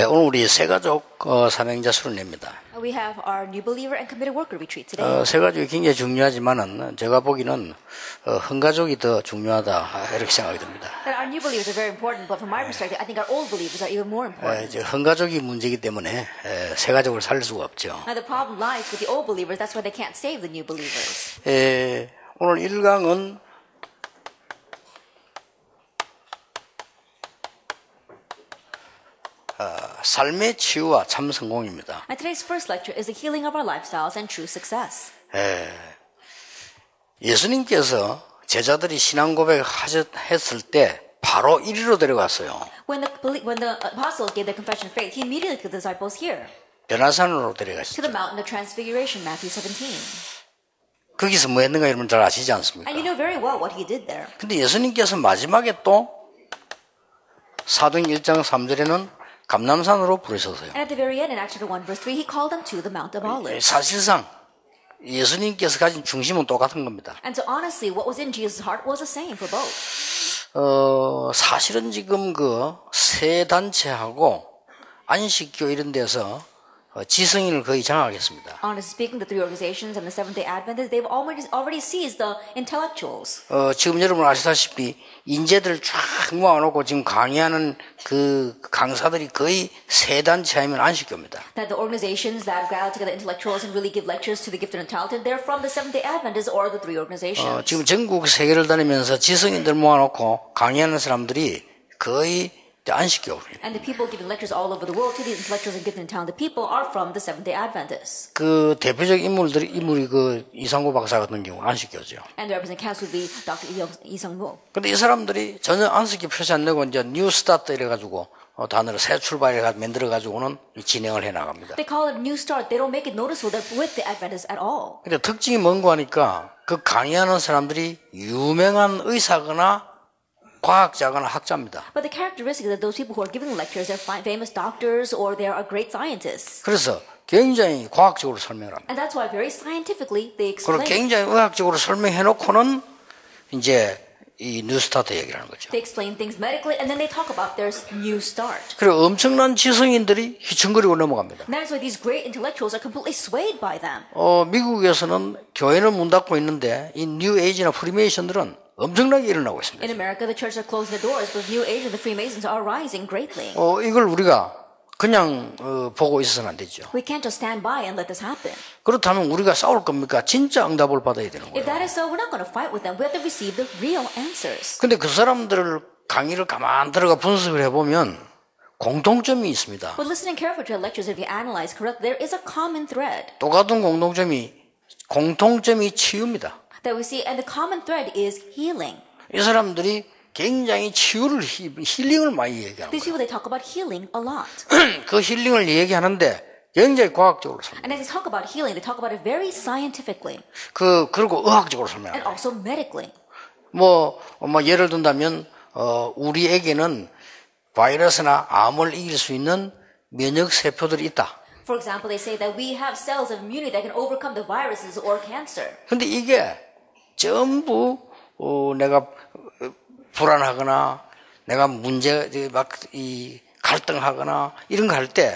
오늘 우리 새가족 삼행자 수련회입니다. We have our New Believer and Committed Worker Retreat today. 새가족이 굉장히 중요하지만은 제가 보기에는 헌가족이 더 중요하다 이렇게 생각이 듭니다. That our new believers are very important, but from my perspective, I think our old believers are even more important. 이제 헌가족이 문제이기 때문에 새가족을 살릴 수가 없죠. Now the problem lies with the old believers. That's why they can't save the new believers. 오늘 1강은 삶의 치유와 참 성공입니다. And today's first lecture is the healing of our lifestyles and true success. 예수님께서 제자들이 신앙 고백했을 때 바로 이리로 데려갔어요. When the apostles gave their confession of faith, he immediately took the disciples here 변화산으로 to 데려갔어요. the mountain of transfiguration, Matthew 17. 거기서 뭐 했는가 여러분 잘 아시지 않습니까? And you know very well what he did there. 근데 예수님께서 마지막에 또 사도행 1장 3절에는 감람산으로 부르셨어요. And at the very end, in Acts chapter 1, verse 3, he called them to the Mount of Olives. 사실상 예수님께서 가진 중심은 똑같은 겁니다. And so honestly, what was in Jesus' heart was the same for both. 사실은 지금 그 세 단체하고 안식교 이런 데서 지성인을 거의 장악했습니다. Honestly speaking, the three organizations and the Seventh-day Adventists, they've already seized the intellectuals. 지금 여러분 아시다시피 인재들 쫙 모아놓고 지금 강의하는 그 강사들이 거의 세 단체 아니면 안식교입니다. That the organizations that gather together intellectuals and really give lectures to the gifted and talented, they're from the Seventh-day Adventists or the three organizations. 지금 전국 세계를 다니면서 지성인들 모아놓고 강의하는 사람들이 거의 안식교. And the people giving lectures all over the world to the intellectuals and gifted and talented people are from the Seventh-day Adventists. 그 대표적 인물이 그 이상구 박사 같은 경우 안식교죠. And the representative cast would be Dr. Lee Sung-woo. 근데 이 사람들이 전혀 안식교 표시 안 내고 이제 뉴 스타트 이래가지고 단어를 새 출발해 만들어가지고는 진행을 해 나갑니다. They call it New Start. They don't make it noticeable that with the Adventists at all. 근데 특징이 뭔가 하니까 그 강의하는 사람들이 유명한 의사거나 과학자거나 학자입니다. But the characteristic is that those people who are giving lectures are famous doctors or they are great scientists. 그래서 굉장히 과학적으로 설명을 합니다. And that's why very scientifically they 그리고 explain. 굉장히 의학적으로 설명해 놓고는 이제 이 뉴스타트 얘기를 하는 거죠. They explain things medically and then they talk about their new start. 그리고 엄청난 지성인들이 휘청거리고 넘어갑니다. And that is why these great intellectuals are completely swayed by them. 미국에서는 교회는 문 닫고 있는데 이 뉴 에이지나 프리메이션들은 엄청나게 일어나고 있습니다. In America, the churches are closing their doors, but New Age and the Freemasons are rising greatly. 이걸 우리가 그냥 보고 있어서는 안 되죠. We can't just stand by and let this happen. 그렇다면 우리가 싸울 겁니까? 진짜 응답을 받아야 되는 If 거예요. that is so, we're not going to fight with them. We have to receive the real answers. 근데 그 사람들을 강의를 가만 들어가 분석을 해보면 공통점이 있습니다. But listening carefully to the lectures, if you analyze correctly, there is a common thread 똑같은 공통점이 치유입니다. that we see, and the common thread is healing. 이 사람들이 굉장히 치유를 힐링을 많이 얘기하는 These 거예요. people, they talk about healing a lot. 그 힐링을 얘기하는데 굉장히 과학적으로 설명. And as they talk about healing, they talk about it very scientifically 그리고 의학적으로 and 설명해요. also medically. 예를 든다면 우리에게는 바이러스나 암을 이길 수 있는 면역 세포들이 있다. For example, they say that we have cells of immunity that can overcome the viruses or cancer. 근데 이게 전부 내가 불안하거나 내가 갈등하거나 이런 거 할 때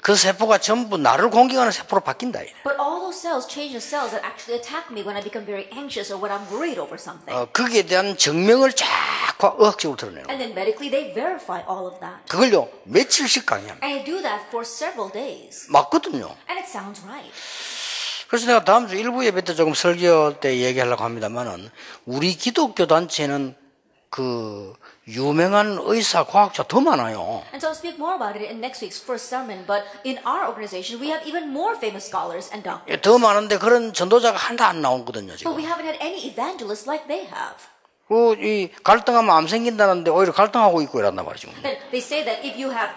그 세포가 전부 나를 공격하는 세포로 바뀐다. But all those cells change the cells that actually attack me when I become very anxious or when I'm worried over something. 거기에 대한 증명을 쫙 의학적으로 드러내는 거예요. And then medically, they verify all of that. 그걸요 며칠씩 강의합니다. And they do that for several days. 맞거든요. And it sounds right. 그래서 내가 다음 주 일부 예배 때 조금 설교 때 얘기하려고 합니다만은 우리 기독교 단체는 그 유명한 의사, 과학자 더 많아요. And so I'll speak more about it in next week's first sermon. But in our organization, we have even more famous scholars and doctors. 더 많은데 그런 전도자가 하나도 안 나오거든요, 지금. But we haven't had any evangelists like they have. 이 갈등하면 암 생긴다는데 오히려 갈등하고 있고 이란단 말이죠. And they say that if you have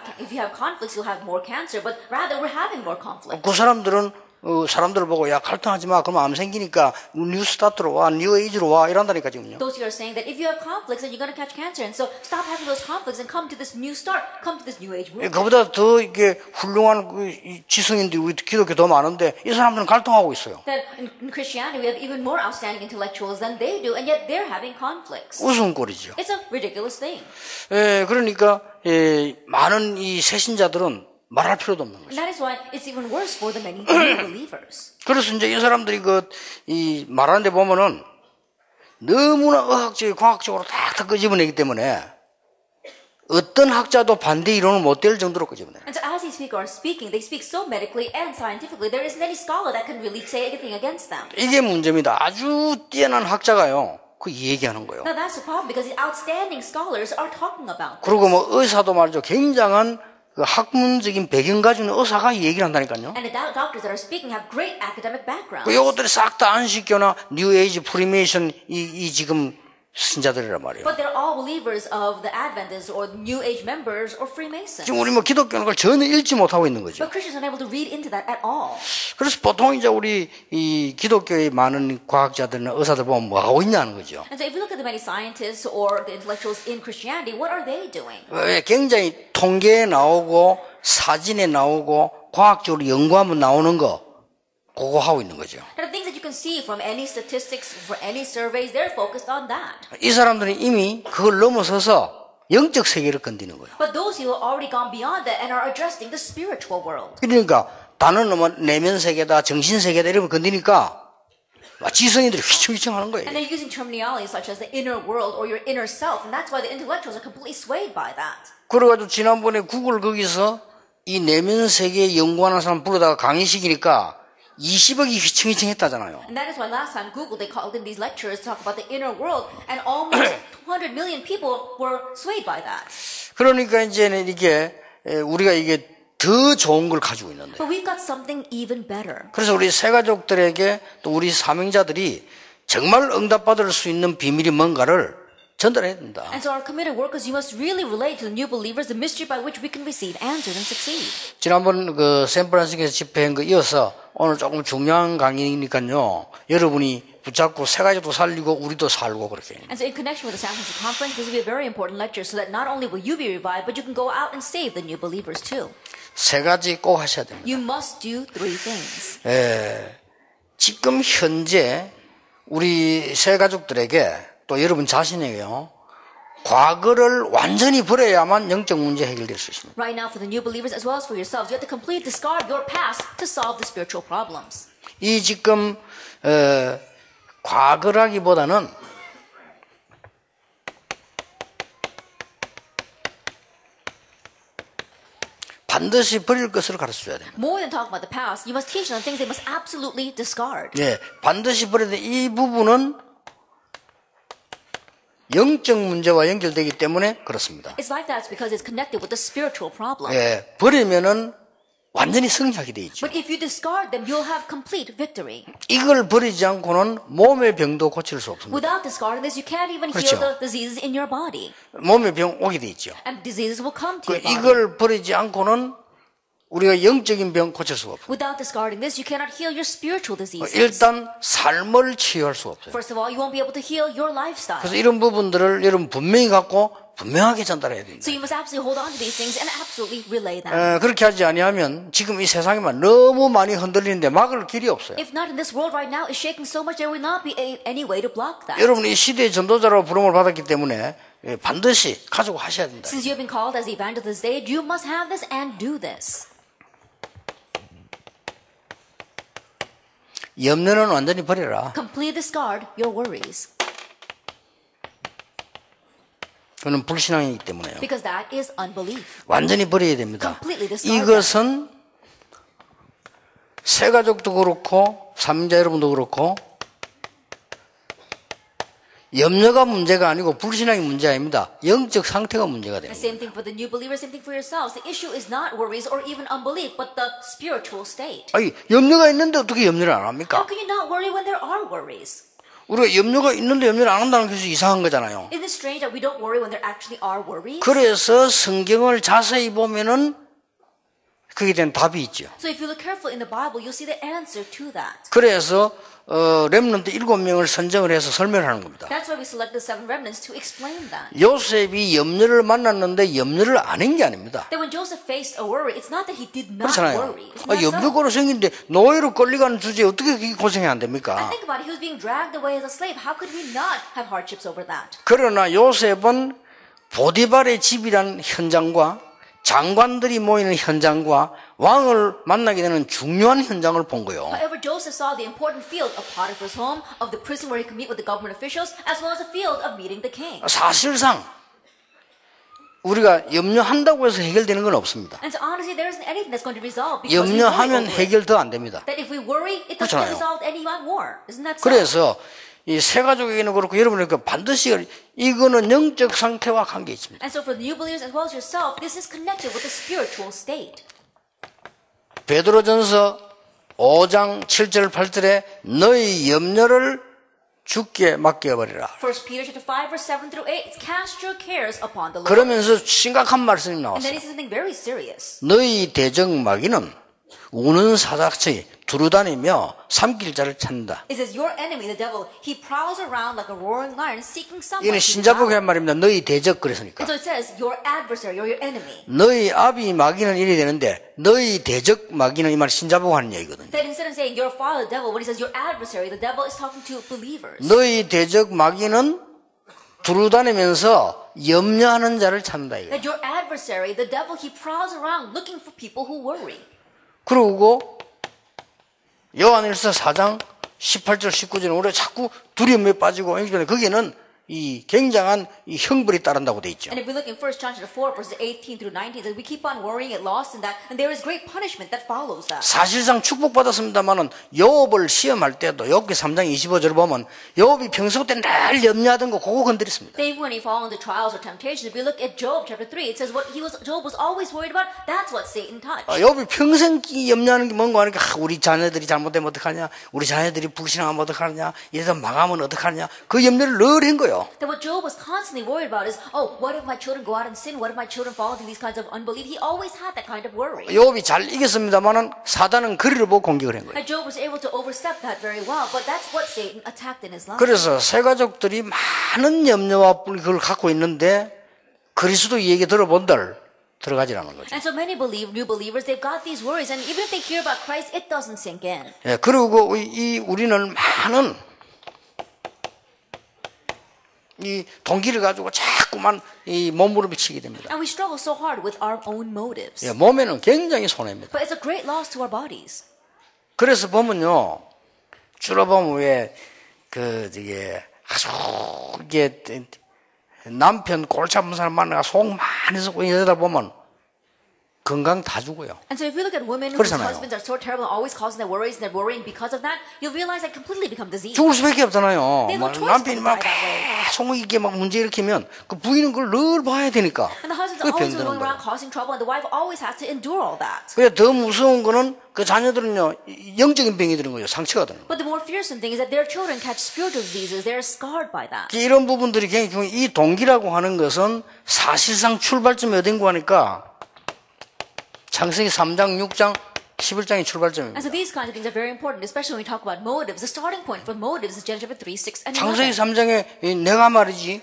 conflicts, you'll have more cancer. But rather, we're having more conflict. 그 사람들은 사람들을 보고 야 갈등하지 마. 그러면 암 생기니까 뉴 스타트로 와, 뉴 에이지로 와 이란다니까 지금요. Those who are saying that if you have conflicts, then you're going to catch cancer. And so stop having those conflicts and come to this new start. Come to this new age movement. 그보다 더 이게 훌륭한 지성인들이 우리 기독교 더 많은데 이 사람들은 갈등하고 있어요. That in Christianity, we have even more outstanding intellectuals than they do, and yet they're having conflicts. 웃음꼴이죠. It's a ridiculous thing. 그러니까 많은 이 새신자들은 말할 필요도 없는 거죠. And that is why it's even worse for the many new believers. 그래서 이제 이 사람들이 이 말하는데 보면은 너무나 의학적이고 과학적으로 탁탁 끄집어내기 때문에 어떤 학자도 반대 이론을 못 댈 정도로 끄집어내요. And so as these speakers are speaking, they speak so medically and scientifically, there isn't any scholar that can really say anything against them. 이게 문제입니다. 아주 뛰어난 학자가요. 그 얘기하는 거예요. Now that's the problem because the outstanding scholars are talking about this. 그리고 뭐 의사도 말이죠. 굉장한 그 학문적인 배경 가지고 있는 의사가 얘기를 한다니까요. And the doctors that are speaking have great academic backgrounds. 그 요것들이 싹 다 안식교나 뉴에이지 프리메이션 이 지금 신자들이란 말이에요. But they're all believers of the Adventists or New Age members or Freemasons. 지금 우리 뭐 기독교는 그걸 전혀 읽지 못하고 있는 거죠. But Christians are unable to read into that at all. 그래서 보통 이제 우리 이 기독교의 많은 과학자들이나 의사들 보면 뭐 하고 있냐는 거죠. And so if you look at the many scientists or the intellectuals in Christianity, what are they doing? 왜 굉장히 통계에 나오고 사진에 나오고 과학적으로 연구하면 나오는 거 그거 하고 있는 거죠. And the things that you can see from any statistics, for any surveys, they're focused on that. 이 사람들은 이미 그걸 넘어서서 영적 세계를 건드는 거예요. But those who have already gone beyond that and are addressing the spiritual world. 그러니까 단어는 뭐 내면 세계다, 정신 세계다 이런 걸 건드니까 지성인들이 휘청휘청 하는 거예요. And they're using terminology such as the inner world or your inner self, and that's why the intellectuals are completely swayed by that. 그래가지고 지난번에 구글 거기서 이 내면 세계 연구하는 사람 부르다가 강의시키니까 20억이 휘청휘청 했다잖아요. And that is why last time Google, they called in these lectures to talk about the inner world, and almost 200 million people were swayed by that. 그러니까 이제는 이게 우리가 이게 더 좋은 걸 가지고 있는데. But we've got something even better. 그래서 우리 새가족들에게 또 우리 사명자들이 정말 응답받을 수 있는 비밀이 뭔가를 전달해야 된다. And so our committed workers, you must really relate to the new believers the mystery by which we can receive answers and succeed. 지난번 그 샌프란시스코에서 집회한 거 이어서 오늘 조금 중요한 강의니까요. 여러분이 붙잡고 새가족도 살리고 우리도 살고 그렇게. And so in connection with the San Francisco conference, this will be a very important lecture so that not only will you be revived, but you can go out and save the new believers too. 세 가지 꼭 하셔야 됩니다. You must do three things. 지금 현재 우리 새가족들에게 또 여러분 자신에게요. 과거를 완전히 버려야만 영적 문제 해결될 수 있습니다. Right now, for the new believers as well as for yourselves, you have to completely discard your past to solve the spiritual problems. 이 지금 과거라기보다는 반드시 버릴 것을 가르쳐줘야 됩니다. More than talking about the past, you must teach them things they must absolutely discard. 예, 반드시 버려야 돼. 이 부분은 영적 문제와 연결되기 때문에 그렇습니다. It's like that because it's connected with the spiritual problem. 예, 버리면은 완전히 승리하게 돼 있죠. But if you discard them, you'll have complete victory. 이걸 버리지 않고는 몸의 병도 고칠 수 없습니다. Without discarding this, you can't even 그렇죠. heal the diseases in your body. 몸의 병 오게 돼 있죠. And diseases will come to your body. 이걸 버리지 않고는 우리가 영적인 병 고칠 수가 없어요. Without discarding this, you cannot heal your spiritual diseases. 일단 삶을 치유할 수가 없어요. First of all, you won't be able to heal your lifestyle. 그래서 이런 부분들을 여러분 분명히 갖고 분명하게 전달해야 됩니다. So you must absolutely hold on to these things and absolutely relay them. 그렇게 하지 아니하면 지금 이 세상에만 너무 많이 흔들리는데 막을 길이 없어요. If not, in this world right now is shaking so much, there will not be any way to block that. 여러분 이 시대의 전도자로 부름을 받았기 때문에 반드시 가지고 하셔야 된다. Since you have been called as the evangelist of this age, you must have this and do this. 염려는 완전히 버려라. Completely discard your worries. 그는 불신앙이기 때문에요. Because that is unbelief. 완전히 버려야 됩니다. Completely discard 이것은 새가족도 그렇고 삼자 여러분도 그렇고 염려가 문제가 아니고 불신앙이 문제 아닙니다. 영적 상태가 문제가 됩니다. Same thing for the new believers, same thing for yourselves. The issue is not worries or even unbelief, but the spiritual state. 아니, 염려가 있는데 어떻게 염려를 안 How 합니까? can you not worry when there are worries? 우리가 염려가 있는데 염려를 안 한다는 것이 이상한 거잖아요. Isn't it strange that we don't worry when there actually are worries? 그래서 성경을 자세히 보면은 그게 된 답이 있죠. So if you look carefully in the Bible, you'll see the answer to that. 그래서 렘넌트 7명을 선정을 해서 설명하는 겁니다. That's why we select the 7 remnants to explain that. 요셉이 염려를 만났는데 염려를 안 한 게 아닙니다. That when Joseph faced a worry, it's not that he did not 그렇잖아요. worry. It's not so. 염려거로 생긴데 노예로 끌려가는 주제에 어떻게 그렇게 고생이 안 됩니까? And think about it. He was being dragged away as a slave. How could he not have hardships over that? 그러나 요셉은 보디발의 집이란 현장과 장관들이 모이는 현장과 왕을 만나게 되는 중요한 현장을 본 거예요. However, Joseph saw the important field of Potiphar's home, of the prison where he could meet with the government officials, as well as the field of meeting the king. 사실상 우리가 염려한다고 해서 해결되는 건 없습니다. And so honestly, there isn't anything that's going to resolve because we worry 염려하면 over it. 해결 더 안 됩니다. That if we worry, it doesn't 그렇잖아요. get resolved any more. Isn't that so? 그래서 이 새 가족에게는 그렇고 여러분에게 반드시 이거는 영적 상태와 관계 있습니다. And so for the new believers as well as yourself, this is connected with the spiritual state. 베드로전서 5장 7절 8절에 너희 염려를 주께 맡겨버리라. 1 Peter chapter 5 verse 7 through 8, it's cast your cares upon the Lord. 그러면서 심각한 말씀이 And then 나왔어요. he says something very serious. 너희 대적 마귀는 우는 사자같이 두루다니며 삼킬 자를 찾는다. It says your enemy, the devil, he prowls around like a roaring lion seeking someone 이는 to 신자복의 devour. 한 말입니다. 너희 대적 그랬으니까. And so it says your adversary or your enemy. 너희 아비 마귀는 이리 되는데 너희 대적 마귀는 이 말 신자복 하는 얘기거든요. That instead of saying your father, the devil, when he says your adversary, the devil is talking to believers. 너희 대적 마귀는 두루다니면서 염려하는 자를 찾는다 이거. That your adversary, the devil, he prowls around looking for people who worry. 그러고 요한일서 4장 18절 19절에 우리가 자꾸 두려움에 빠지고 거기는 이 굉장한 이 형벌이 따른다고 돼 있죠. And if we look in 1 John chapter 4 verses 18 through 19, that we keep on worrying, get lost in that, and there is great punishment that follows that. 사실상 축복받았습니다만은 욥을 시험할 때도 욥기 3장 25절을 보면 욥이 평소 때 늘 염려하던 거 그거 건드렸습니다. Even when he fall into trials or temptations, if you look at Job chapter 3, it says what Job was always worried about, that's what Satan touched. 욥이 평생 염려하는 게 뭔가 하니까 우리 자녀들이 잘못되면 어떡하냐, 우리 자녀들이 불신하면 어떡하냐, 이래서 망하면 어떡하냐, 그 염려를 늘 한 거예요. That what Job was constantly worried about is, oh, what if my children go out and sin? What if my children fall into these kinds of unbelief? He always had that kind of worry. 욥이 잘 이겼습니다만은 사단은 그리를 보고 공격을 한 거예요. And Job was able to overstep that very well, but that's what Satan attacked in his life. 그래서 새 가족들이 많은 염려와 그걸 갖고 있는데 그리스도 얘기 들어본들 들어가지라는 거죠. And so many new believers, they've got these worries, and even if they hear about Christ, it doesn't sink in. 예, 그리고 우리는 많은 이 동기를 가지고 자꾸만 이 몸부림을 치게 됩니다. And we struggle so hard with our own motives. 예, 몸에는 굉장히 손해입니다. But it's a great loss to our bodies. 그래서 보면요, 주로 보면 왜 아주 이게 남편 골치 아픈 사람 만나가 속 많이 썩고 이러다 보면 건강 다 죽어요. And so if you look at women whose 그렇잖아요. husbands are so terrible and always causing their worries and they're worrying because of that, you'll realize they completely become diseased. 죽을 수밖에 없잖아요. They have no choice 남편이 막 but to die that way. 계속 이게 막 문제 일으키면 그 부인은 그걸 늘 봐야 되니까 And the husbands 그게 are always 병드는 going around 거예요. causing trouble and the wife always has to endure all that. 그래 더 무서운 거는 그 자녀들은요 영적인 병이 드는 거예요. 상처가 드는 거예요. But the more fearsome thing is that their children catch spiritual diseases. They're scarred by that. 이런 부분들이 굉장히 중요해요. 이 동기라고 하는 것은 사실상 출발점이 어딘가 하니까 창세기 3장, 6장, 11장이 출발점입니다. And so these kinds of things are very important, especially when we talk about motives. The starting point for motives is Genesis chapter 3, 6, and 창세기 11. 3장에 내가 말이지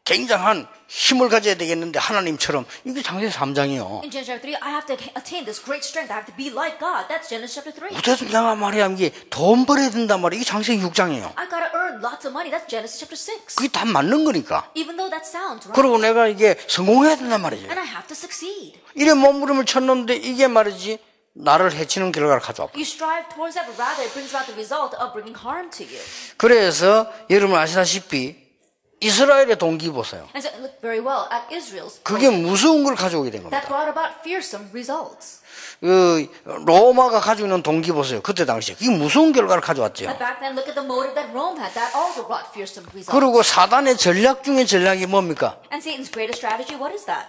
굉장한 힘을 가져야 되겠는데 하나님처럼 이게 창세기 3장이요. In Genesis chapter 3, I have to attain this great strength. I have to be like God. That's Genesis chapter 3. 어쨌든 내가 말이야 이게 돈 벌어야 된단 말이야. 이게 창세기 6장이에요. I gotta earn lots of money. That's Genesis chapter 6. 그게 다 맞는 거니까. Even though that sounds right. 그리고 내가 이게 성공해야 된단 말이죠. And I have to succeed. 이래 몸부림을 쳤는데 이게 말이지 나를 해치는 결과를 가져와. You strive towards that, but rather it brings about the result of bringing harm to you. 그래서 여러분 아시다시피 이스라엘의 동기 보세요. And so look very well at Israel's. 그게 무서운 걸 가져오게 된 겁니다. That brought about fearsome results. 로마가 가지고 있는 동기 보세요. 그때 당시에 그게 무서운 결과를 가져왔죠. But back then, look at the motive that Rome had. That also brought fearsome results. 그리고 사단의 전략 중에 전략이 뭡니까? And Satan's greatest strategy, what is that?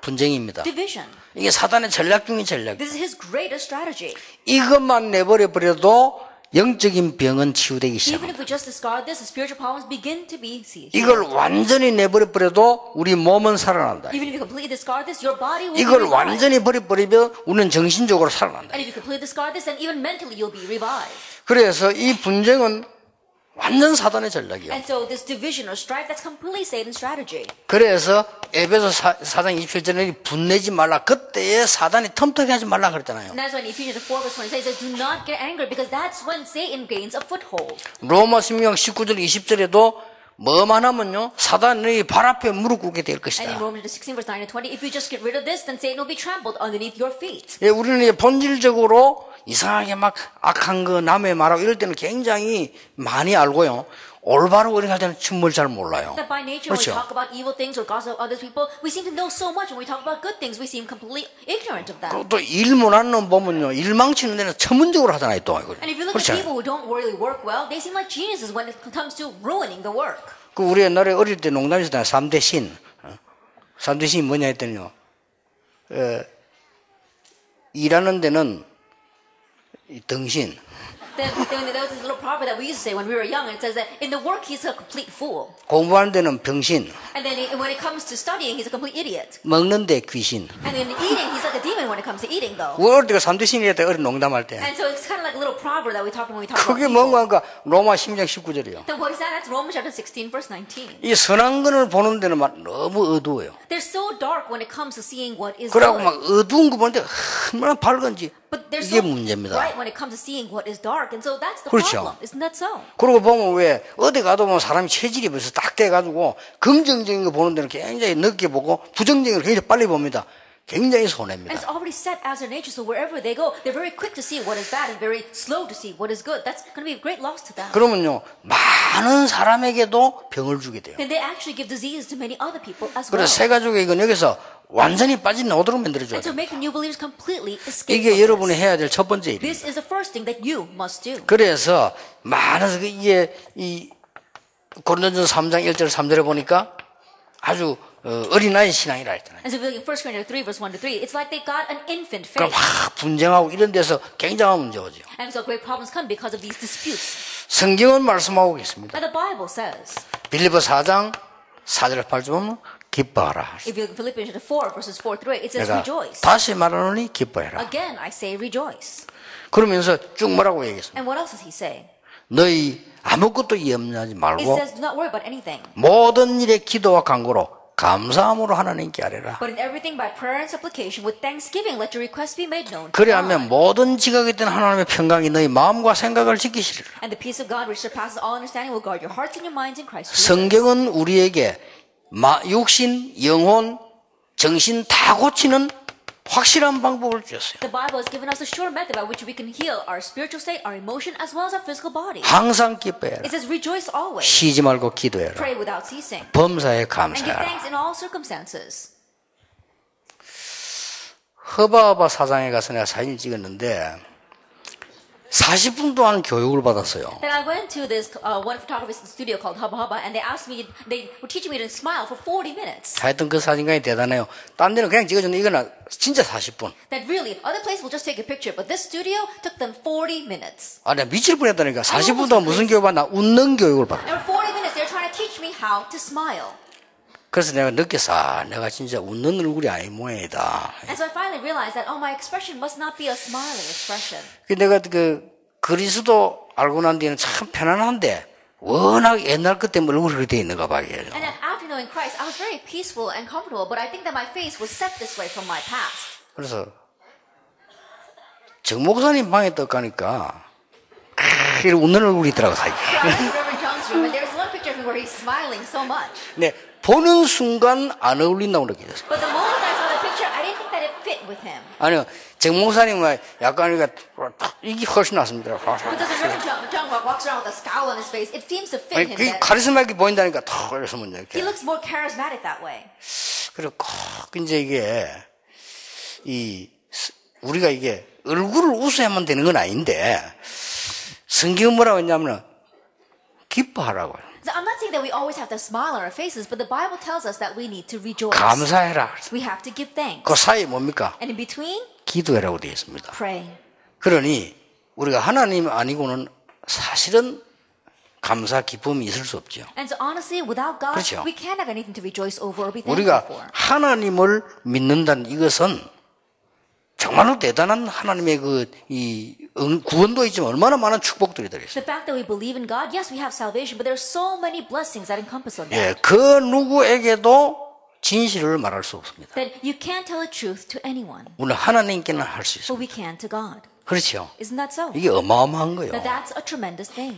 분쟁입니다. Division. 이게 사단의 전략 중에 전략. This is his greatest strategy. 이것만 내버려 버려도 영적인 병은 치유되기 Even 시작합니다. if we just discard this, the spiritual problems begin to be healed. 이걸 완전히 내버려 버려도 우리 몸은 살아난다. Even if you completely discard this, your body will 이걸 be revived. 완전히 버려버리면 우리는 정신적으로 살아난다. And if you completely discard this, then even mentally you'll be revived. 그래서 이 분쟁은 완전 사단의 전략이에요. And so this division or strife, that's completely Satan's strategy. 그래서 에베소 4장 27절에 분내지 말라. 그때에 사단이 텀텀하게 하지 말라 그랬잖아요. And that's when Ephesians 4 verse 26 says, do not get angry because that's when Satan gains a foothold. 로마 16장 19절 20절에도 뭐만 하면요 사단이 발 앞에 무릎 꿇게 될 And 것이다. in Romans 16 verse 9 and 20, if you just get rid of this, then Satan will be trampled underneath your feet. 예, 우리는 이제 본질적으로 이상하게 막 악한 거 남의 말하고 이럴 때는 굉장히 많이 알고요. 올바로 우리가 할 때는 정말 잘 몰라요. That by nature, when we 그렇죠. talk about evil things or gossip of other people, we seem to know so much. When we talk about good things, we seem completely ignorant of that. 또 일 못하는 놈 보면요 일 망치는 데는 전문적으로 하잖아요 또. And if you look at people who don't really work well, they seem like geniuses when it comes to ruining the work. 그 우리 옛날에 어릴 때 농담에서 3대 신. 3대 신이 뭐냐 했더니요. 일하는 데는 이 등신. Then there was this little proverb that we used to say when we were young, and it says that in the work he's a complete fool. 공부하는 데는 병신. And then when it comes to studying, he's a complete idiot. 먹는 데 귀신. And in eating, he's like a demon when it comes to eating, though. 우리 어릴 때가 3대 신이었다 어린 농담할 때. And so it's kind of like a little proverb that we talk when we talk about 그게 people. 뭔가 하니까 로마 10장 19절이요. Then what is that? That's Romans chapter 16, verse 19. 이 선한 것을 보는 데는 막 너무 어두워요. They're so dark when it comes to seeing what is 그러고 good. 막 어두운 거 보는데 얼마나 밝은지 But they're 이게 so 문제입니다. bright when it comes to seeing what is dark. And so that's the 그렇죠. problem. Isn't that so? 그러고 보면 왜 어디 가도 보면 사람이 체질이 벌써 딱 돼가지고 긍정적인 거 보는 데는 굉장히 늦게 보고 부정적인 걸 굉장히 빨리 봅니다. 굉장히 And 손해입니다. it's already set as their nature. So wherever they go, they're very quick to see what is bad and very slow to see what is good. That's going to be a great loss to them. 그러면요 많은 사람에게도 병을 주게 돼요. Then they actually give disease to many other people as well. 그래서 새 가족의 이건 여기서 완전히 빠져나오도록 만들어줘야 And to 돼요. make the new believers completely escape 이게 from 여러분이 this. 해야 될 첫 번째 일입니다. This is the first thing that you must do. 그래서 많은 이게 이 고린도전서 3장 1절 3절에 보니까 아주 어린아이 신앙이라 했잖아요. And so if you look at 1 Corinthians 3 verse 1 to 3, it's like they got an infant 그럼 faith. 막 분쟁하고 이런 데서 굉장한 문제 오죠. And so great problems come because of these disputes. 성경은 말씀하고 있습니다. But the Bible says, 빌립보 4장 4절 8절 보면 기뻐하라. if you look at Philippians chapter 4 verses 4 through 8, it says 내가 rejoice. 다시 말하노니 기뻐해라. Again, I say rejoice. 그러면서 쭉 뭐라고 얘기했습니까? And what else does he say? 너희 아무것도 염려하지 It 말고 says, do not worry about anything. 모든 일에 기도와 간구로 감사함으로 하나님께 아뢰라. But in everything by prayer and supplication with thanksgiving let your requests be made known to 그래야면 God. 모든 지각에 있던 하나님의 평강이 너희 마음과 생각을 지키시리라. And the peace of God which surpasses all understanding will guard your hearts and your minds in Christ Jesus. 성경은 우리에게 육신, 영혼, 정신 다 고치는 확실한 방법을 주셨어요. The Bible has given us a sure method by which we can heal our spiritual state, our emotion, as well as our physical body. 항상 기뻐해라. It says rejoice always, 쉬지 말고 기도해라. pray without ceasing, 범사에 and give 감사해라. thanks in all circumstances. 허바허바 사장에 가서 내가 사진을 찍었는데 40분 동안 교육을 받았어요. Then I went to this one photographer's studio called Hubba Hubba, and they were teaching me to smile for 40 minutes. 하여튼 그 사진관이 대단해요. 딴 데는 그냥 찍어줬는데 이거는 진짜 40분. That really, other places will just take a picture, but this studio took them 40 minutes. 아, 내가 미칠 뻔했다니까. 40분 동안 무슨 교육 받나? 웃는 교육을 받아. And for 40 minutes, they're trying to teach me how to smile. 그래서 내가 느꼈어. 내가 진짜 웃는 얼굴이 아닌 모양이다. And so I finally realized that, oh, my expression must not be a smiling expression. 내가 그리스도 알고 난 뒤에는 참 편안한데 워낙 옛날 것 때문에 얼굴이 그렇게 돼 있는가 봐. And then after knowing Christ, I was very peaceful and comfortable, but I think that my face was set this way from my past. 그래서 정 목사님 방에 딱 가니까 이렇게 웃는 얼굴이 있더라고 사실. So I went to Reverend John's room, and there's one picture of him where he's smiling so much. 네, 보는 순간 안 어울린다고 느껴졌어요. But the moment I saw the picture, I didn't think that it fit with him. 아니요, 정 목사님은 약간 이게 훨씬 낫습니다. Because the Reverend John walks around with a scowl on his face, it seems to fit him 그 better. 카리스마 있게 보인다니까 더 이래서 문제 He 이렇게. looks more charismatic that way. 그리고 꼭 이제 이게 우리가 이게 얼굴을 웃어야만 되는 건 아닌데 성경은 뭐라고 했냐면 기뻐하라고요. So I'm not saying that we always have to smile on our faces, but the Bible tells us that we need to rejoice. 감사해라. We have to give thanks. 그 사이 뭡니까? And in between, 기도해라고 되어 있습니다. pray. 그러니 우리가 하나님 아니고는 사실은 감사 기쁨이 있을 수 없죠. And so honestly, without God, 그렇죠. we can't have anything to rejoice over or be thankful 우리가 for. 하나님을 믿는다는 이것은 정말로 대단한 하나님의 구원도 있지만 얼마나 많은 축복들이 들어있어요. The fact that we believe in God, yes, we have salvation, but there are so many blessings that encompass on that. 예, 그 누구에게도 진실을 말할 수 없습니다. That you can't tell the truth to anyone, 물론 하나님께는 할 수 있습니다. but we can to God. 그렇죠. Isn't that so? 이게 어마어마한 거예요. Now that's a tremendous thing.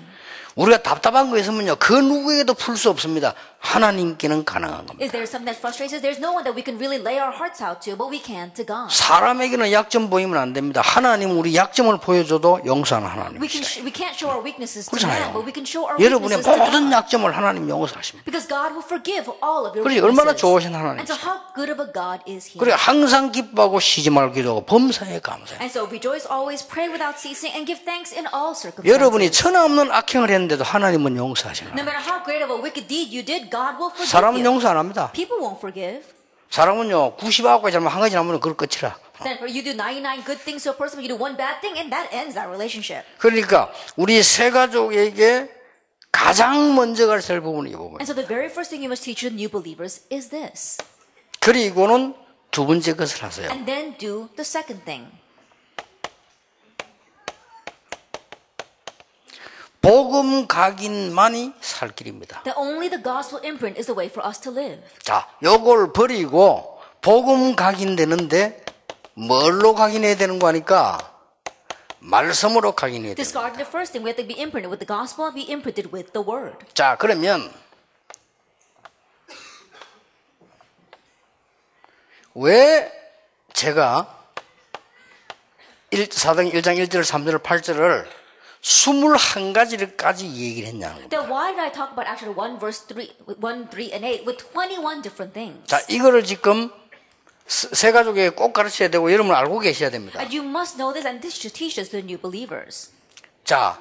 우리가 답답한 거 있으면요, 그 누구에게도 풀 수 없습니다. 하나님께는 가능한 겁니다. Is there something that frustrates us? There's no one that we can really lay our hearts out to, but we can to God. 사람에게는 약점 보이면 안 됩니다. 하나님 우리 약점을 보여줘도 용서하는 하나님. We can't show our weaknesses to 그렇잖아요. man, but we can show our 여러분의 weaknesses to 모든 God. 약점을 하나님 용서하십니다. Because God will forgive all of your 그렇지, 얼마나 weaknesses. 좋으신 And so 하나님이시죠. how good of a God is He? 그래 항상 기뻐하고 쉬지 말고 기도하고 범사에 감사해. And so rejoice always, pray without ceasing, and give thanks in all circumstances. 여러분이 천하 없는 악행을 했는데도 하나님은 용서하시는 No 거예요. matter how great of a wicked deed you did, God will forgive 사람은 you. 용서 안 합니다. People won't forgive. 사람은요 99가지 잘못 한 가지 잘못하면 그걸 끝이라. Then you do 99 good things to a person, you do one bad thing, and that ends that relationship. 그러니까 우리 새 가족에게 가장 먼저 가르쳐야 할 부분이 이 부분이에요. And so the very first thing you must teach the new believers is this. 그리고는 두 번째 것을 하세요. And then do the second thing. 복음 각인만이 살 길입니다. That only the gospel imprint is the way for us to live. 자, 요걸 버리고 복음 각인되는데 뭘로 각인해야 되는 거 하니까 말씀으로 각인해야 됩니다. Discarding the first thing, we have to be imprinted with the gospel and be imprinted with the word. 자, 그러면 왜 제가 사도행 1장 1절 3절 8절을 21가지를까지 얘기를 했냐는 겁니다. Then why did I talk about actually 1 verse 3, 1, 3, and 8 with 21 different things? 자, 이거를 지금 새 가족에게 꼭 가르쳐야 되고 여러분 알고 계셔야 됩니다. And you must know this, and this should teach this to the new believers. 자,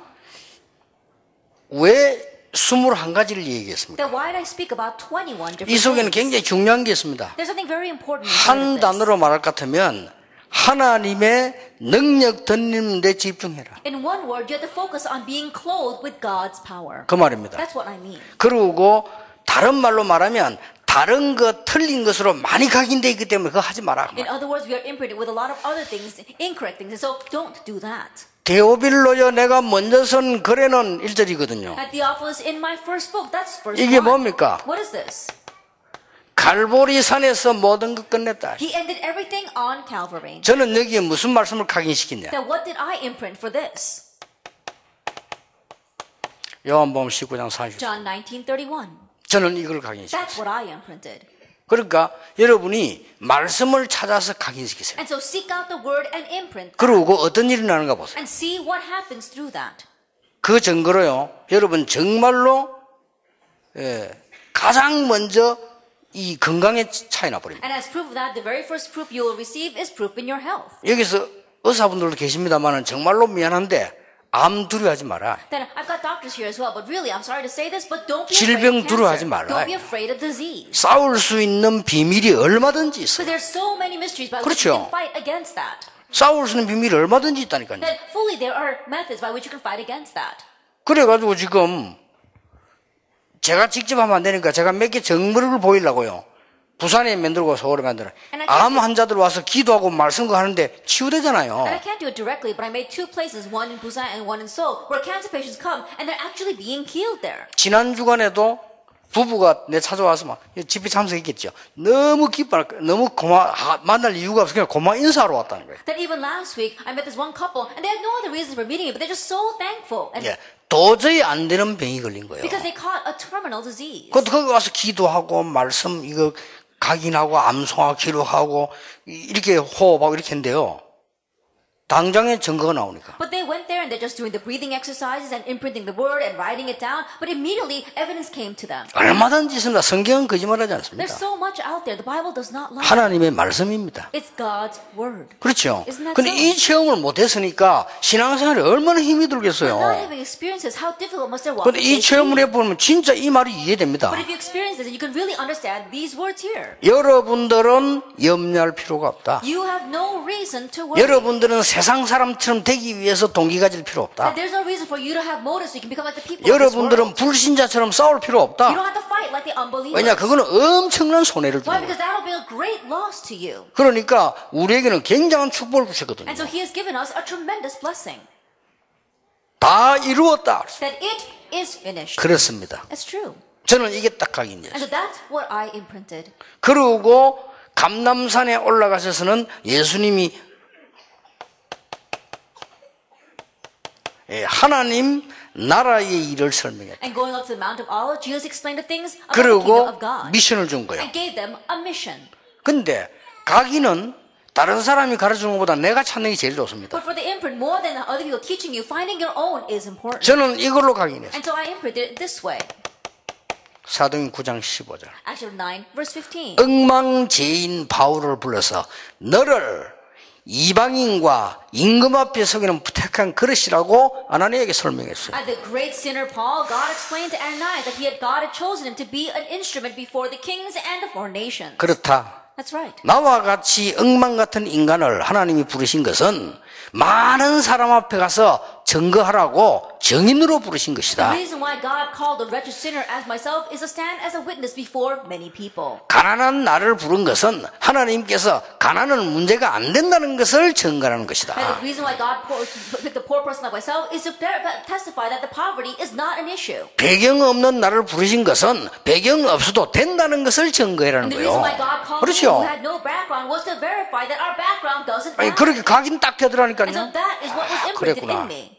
왜 21가지를 얘기했습니까? Then why did I speak about 21 different 이 속에는 things? 굉장히 중요한 게 있습니다. There's something very important 한 in this. 단어로 말할 것 같으면 하나님의 능력 덧입는 데 집중해라. In one word, you have to focus on being clothed with God's power. 그 말입니다. That's what I mean. 그리고 다른 말로 말하면 다른 것, 틀린 것으로 많이 각인되어 있기 때문에 그거 하지 마라. In other words, we are imprinted with a lot of other things, incorrect things, and so don't do that. 데오빌로여 내가 먼저 선 거래는 1절이거든요. At Theophilus, in my first book, that's verse 이게 1. 뭡니까? What is this? 갈보리 산에서 모든 것 끝냈다. He ended everything on Calvary. 저는 여기에 무슨 말씀을 각인시키냐? Then what did I imprint for this? 요한복음 19장 40절. John 19:31. 저는 이걸 각인시켰어요. That's what I imprinted. 그러니까 여러분이 말씀을 찾아서 각인시키세요. And so seek out the word and imprint that. 그리고 어떤 일이 나는가 보세요. And see what happens through that. 그 증거로요. 여러분 정말로 가장 먼저 이 건강에 차이 나버립니다. And as proof of that, the very first proof you will receive is proof in your health. 여기서 의사분들도 계십니다만은 정말로 미안한데 암 두려워하지 마라. Then I've got doctors here as well, but really, I'm sorry to say this, but don't be 질병 afraid of 두려워하지 cancer. 말라. Don't be afraid of disease. 싸울 수 있는 비밀이 얼마든지 있어. Because there's so many mysteries by which you 그렇죠. can fight against that. 싸울 수 있는 비밀이 얼마든지 있다니까요. That fully there are methods by which you can fight against that. 그래가지고 지금 제가 직접 하면 안 되니까 제가 몇 개 정보를 보이려고요. 부산에 만들고 서울에 만들어. 암 환자들 와서 기도하고 말씀도 하는데 치유되잖아요. And I can't do it directly, but I made 2 places, one in Busan and one in Seoul, where cancer patients come and they're actually being healed there. 지난 주간에도 부부가 내 찾아와서 막 집회 참석했겠죠. 너무 너무 만날 이유가 없으니까 고마 인사하러 왔다는 거예요. That even last week, I met this one couple, and they had no other reason for meeting me, but they're just so thankful. And 예, 도저히 안 되는 병이 걸린 거예요. because they caught a terminal disease. 거기 와서 기도하고 말씀 이거 각인하고 암송하고 기록하고 이렇게 호흡하고 이렇게 했는데요. 당장에 증거가 나오니까. But they went there and they're just doing the breathing exercises and imprinting the word and writing it down. But immediately evidence came to them. 얼마든지 있습니다. 성경은 거짓말하지 There's 않습니다. so much out there. The Bible does not lie. 하나님의 말씀입니다. It's God's word. 그렇죠. Isn't that 근데 so? 이 체험을 못했으니까 신앙생활이 얼마나 힘이 Not 들겠어요. having experiences, how difficult must their walk 근데 이 be? 체험을 해보면 진짜 이 말이 이해됩니다. But if you experience this, you can really understand these words here. 여러분들은 염려할 필요가 없다. You have no reason to worry. 여러분들은 세상 사람처럼 되기 위해서 동기 가질 필요 없다. That there's no reason for you to have motives so you can become like the people of this world. 여러분들은 불신자처럼 싸울 필요 You 없다. don't have to fight like the unbelievers. 왜냐, 그거는 엄청난 손해를 Why? 주는 Because 거예요. that'll be a great loss to you. 그러니까 우리에게는 굉장한 축복을 주셨거든요. And so He has given us a tremendous blessing. 다 이루었다. That it is finished. 그렇습니다. That's true. 저는 이게 딱 각인이에요. And so that's what I imprinted. 그리고 감남산에 올라가셔서는 예수님이 하나님 나라의 일을 설명했다. And going up to the Mount of Olives, Jesus explained the things about the kingdom 그리고 of God. 미션을 준 거예요. And gave them a mission. 근데 가기는 다른 사람이 가르치는 것보다 내가 찾는 게 제일 좋습니다. But for the imprint, more than other people teaching you, finding your own is important. 저는 이걸로 각인했어요. And so I imprinted it this way. 사도행 9장 15절. Acts 9, verse 15. 엉망죄인 바울을 불러서 너를 이방인과 임금 앞에 서기는 택한 그릇이라고 아나니에게 설명했어요. At the great sinner Paul, God explained to Ananias that God had chosen him to be an instrument before the kings and the foreign nations. 그렇다. That's right. 나와 같이 엉망 같은 인간을 하나님이 부르신 것은 많은 사람 앞에 가서 증거하라고 증인으로 부르신 것이다. The reason why God called a wretched sinner as myself is to stand as a witness before many people. 가난한 나를 부른 것은 하나님께서 가난은 문제가 안 된다는 것을 증거하는 것이다. And the reason why God picked a poor person like myself is to testify that the poverty is not an issue. 배경 없는 나를 부르신 것은 배경 없어도 된다는 것을 증거해라는 And the reason 거예요. why God called me 그렇죠? who had no background was to verify that our background doesn't 아니, matter. 그렇게 각인 딱 And so 되더라니까요. that is what was imprinted 그랬구나. in me.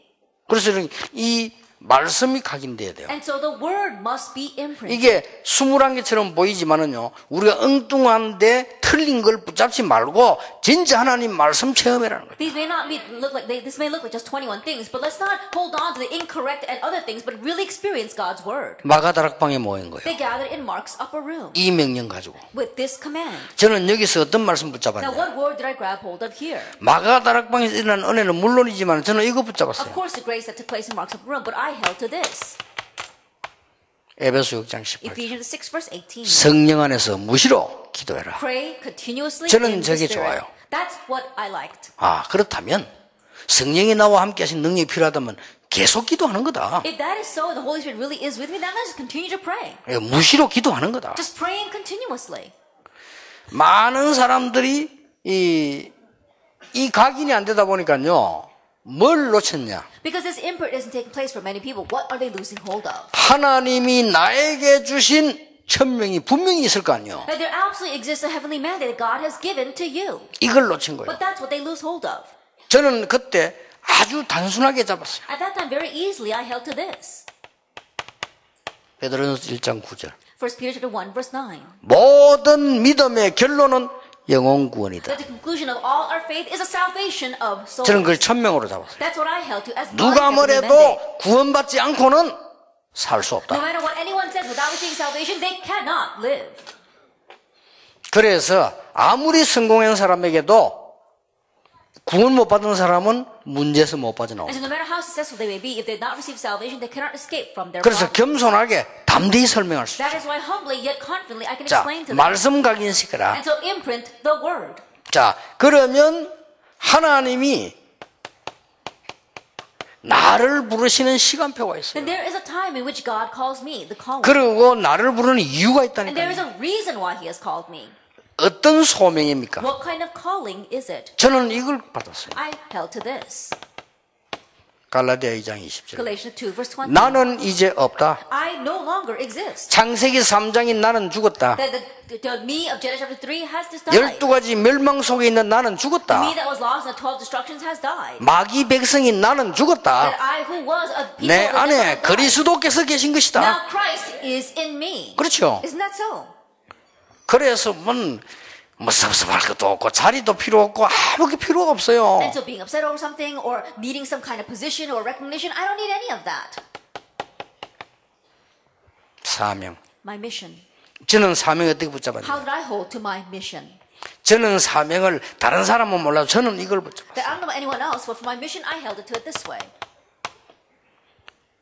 그래서 이 말씀이 각인돼야 돼요. And so the word must be imprinted. 이게 21개처럼 보이지만은요, 우리가 엉뚱한데 틀린 걸 붙잡지 말고 진짜 하나님 말씀 체험이라는 거예요. These may not look like this may look like just 21 things, but let's not hold on to the incorrect and other things, but really experience God's word. 마가다락방에 모인 거예요. They gathered in Mark's upper room 이 명령 가지고. with this command. 저는 여기서 어떤 말씀 Now, 붙잡았냐? what word did I grab hold of here? 마가다락방에서 일어난 은혜는 물론이지만 저는 이거 Of 붙잡았어요. course, the grace that took place in Mark's upper room, but I held to this. 에베소 6장 18절. Ephesians 6, verse 18. 성령 안에서 무시로 기도해라. Pray continuously 저는 in the 저게 Spirit. 좋아요. That's what I liked. 아, 그렇다면 성령이 나와 함께 하신 능력이 필요하다면 계속 기도하는 거다. If that is so, and the Holy Spirit really is with me, then let's continue to pray. 무시로 기도하는 거다. Just praying continuously. 많은 사람들이 이 각인이 안 되다 보니까요, 뭘 놓쳤냐? Because this imprint isn't taking place for many people, what are they losing hold of? 하나님이 나에게 주신 천명이 분명히 있을 거 아니에요. That there absolutely exists a heavenly mandate that God has given to you. 이걸 놓친 거예요. But that's what they lose hold of. 저는 그때 아주 단순하게 잡았어요. At that time, very easily, I held to this. 베드로전서 1장 9절. 1 Peter 1, verse 9. 모든 믿음의 결론은 영혼 구원이다. That the conclusion of all our faith is a salvation of souls. 저는 그걸 천명으로 잡았어요. That's what I held to as 누가 God's heavenly 뭐래도 mandate. 구원받지 않고는 살 수 No 없다. matter what anyone says, without receiving salvation, they cannot live. 그래서 아무리 성공한 사람에게도 구원 못 받은 사람은 문제에서 못 빠져나옵니다. And so no matter how successful they may be, if they did not receive salvation, they cannot escape from their 그래서 problems. 겸손하게 담대히 설명할 수 That 있어요. is why humbly yet confidently I can 자, explain to them. 말씀 각인시켜라. And so imprint the word. 자, 그러면 하나님이 나를 부르시는 시간표가 있어요. Then there is a time in which God calls me, the caller. 그리고 나를 부르는 이유가 And there is 있다니까요. a reason why He has called me. 어떤 소명입니까? What kind of calling is it? 저는 이걸 받았어요. I held to this. 갈라디아 2장 20절. Galatians 2, verse 20. 나는 이제 없다. I no longer exist. 창세기 3장인 나는 죽었다. That the me of Genesis chapter 3 has just died. 12가지 멸망 속에 있는 나는 The 죽었다. me that was lost in the 12 destructions has died. 마귀 백성인 나는 That 죽었다. I who was a people 내 of the devil 안에 have died. 그리스도께서 계신 것이다. Now Christ is in me. 그렇죠. Isn't that so? 그래서 뭐 섭섭할 것도 없고 자리도 필요 없고 아무 게 필요가 없어요. And so being upset over something or needing some kind of position or recognition, I don't need any of that. 사명. My mission. 저는 사명을 어떻게 How 붙잡았냐? did I hold to my mission? 저는 사명을 다른 사람은 몰라도 저는 이걸 붙잡았어요. That I don't know anyone else, but for my mission, I held it to it this way.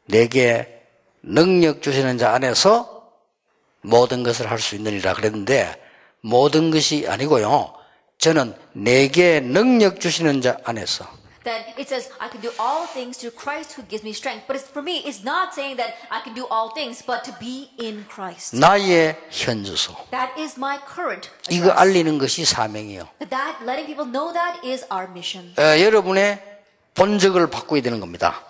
내게 능력 주시는 자 안에서 모든 것을 할 수 있느니라 그랬는데 모든 것이 아니고요. 저는 내게 능력 주시는 자 안에서 That it says, I can do all things through Christ who gives me strength. But for me, it's not saying that I can do all things, but to be in Christ. 나의 현주소. That is my current 이거 address. 알리는 것이 사명이에요. That letting people know that is our mission. 여러분의 본적을 바꿔야 되는 겁니다.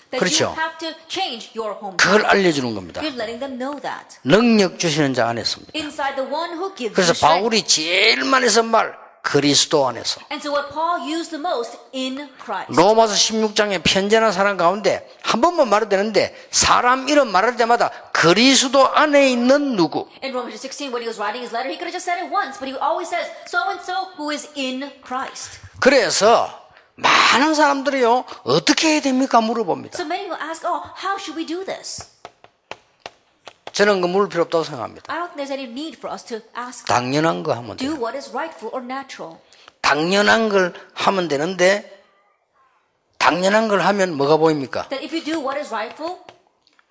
That 그렇죠. you have to change your home. 그걸 알려주는 겁니다. You're letting them know that. 능력 주시는 자 안에 있습니다. Inside the one who gives 그래서 you strength. 바울이 제일 많이 쓴 말, 그리스도 안에서. And so what Paul used the most in Christ. 로마서 16장에 편지하는 사람 가운데 한 번만 말해도 되는데 사람 이름 말할 때마다 그리스도 안에 있는 누구. In Romans 16, when he was writing his letter, he could have just said it once, but he always says, so-and-so who is in Christ. 그래서 많은 사람들이요, 어떻게 해야 됩니까? 물어봅니다. So many will ask, oh, how should we do this? 저는 그 물을 필요 없다고 생각합니다. I don't think there's any need for us to ask. 당연한 거 하면 Do 돼요. what is rightful or natural. 당연한 걸 하면 되는데 당연한 걸 하면 뭐가 보입니까? That if you do what is rightful,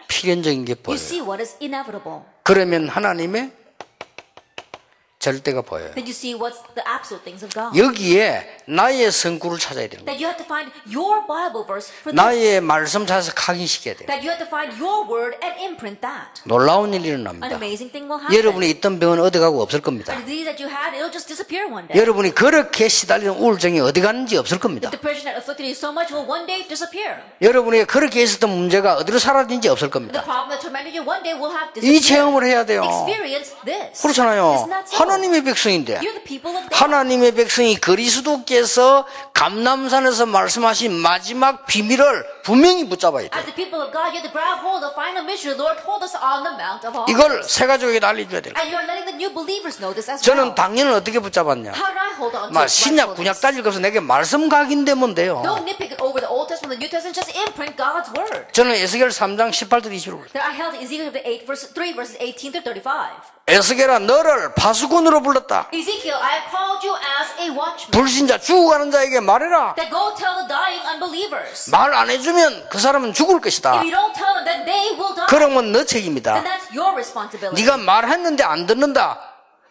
필연적인 게 you 보여요. see what is inevitable. 그러면 하나님의 절대가 보여요. Then you see what's the absolute things of God. 여기에 나의 성구를 찾아야 되는 거예요. That you have to find your Bible verse for this. 나의 말씀 찾아서 각인시켜야 돼요. That you have to find your word and imprint that. 놀라운 일이 An 일어납니다. amazing thing will happen. 여러분이 있던 병은 어디 가고 없을 겁니다. The disease that you had, it'll just disappear one day. 여러분이 그렇게 시달리는 우울증이 어디 가는지 없을 겁니다. The depression that afflicted you so much will one day disappear. 여러분이 그렇게 있었던 문제가 어디로 사라진지 없을 The 겁니다. problem that tormented you one day will have 이 disappeared. 체험을 해야 돼요. Experience this. 그렇잖아요. Isn't that so? 하나님의 백성인데 You're the people of God. 하나님의 백성이 그리스도께서 감람산에서 말씀하신 마지막 비밀을 분명히 붙잡아야 돼요. As the people of God, you have to grab hold of the final mission the Lord told us on the Mount of Olives. 이걸 새 가족에게 알려줘야 돼요. And you're letting the new believers know this as 저는 well. 당연을 어떻게 붙잡았냐? How did I hold on to 막 it? 신약 군약 따질 거 없어 내게 말씀 각인되면 돼요. Don't nitpick over the Old Testament, the New Testament, just imprint God's word. 저는 에스겔 3장 18절 20절. That I held Ezekiel 3 verses 18 to 35. 에스겔아 너를 파수꾼으로 불렀다. Ezekiel, I have called you as a watchman. 불신자 죽어가는 자에게 말해라. That go tell the dying unbelievers. 말 안 해주면 그 사람은 죽을 것이다. If you don't tell them, then they will die. 그러면 너 Then 책임이다. that's your responsibility. 네가 말했는데 안 듣는다.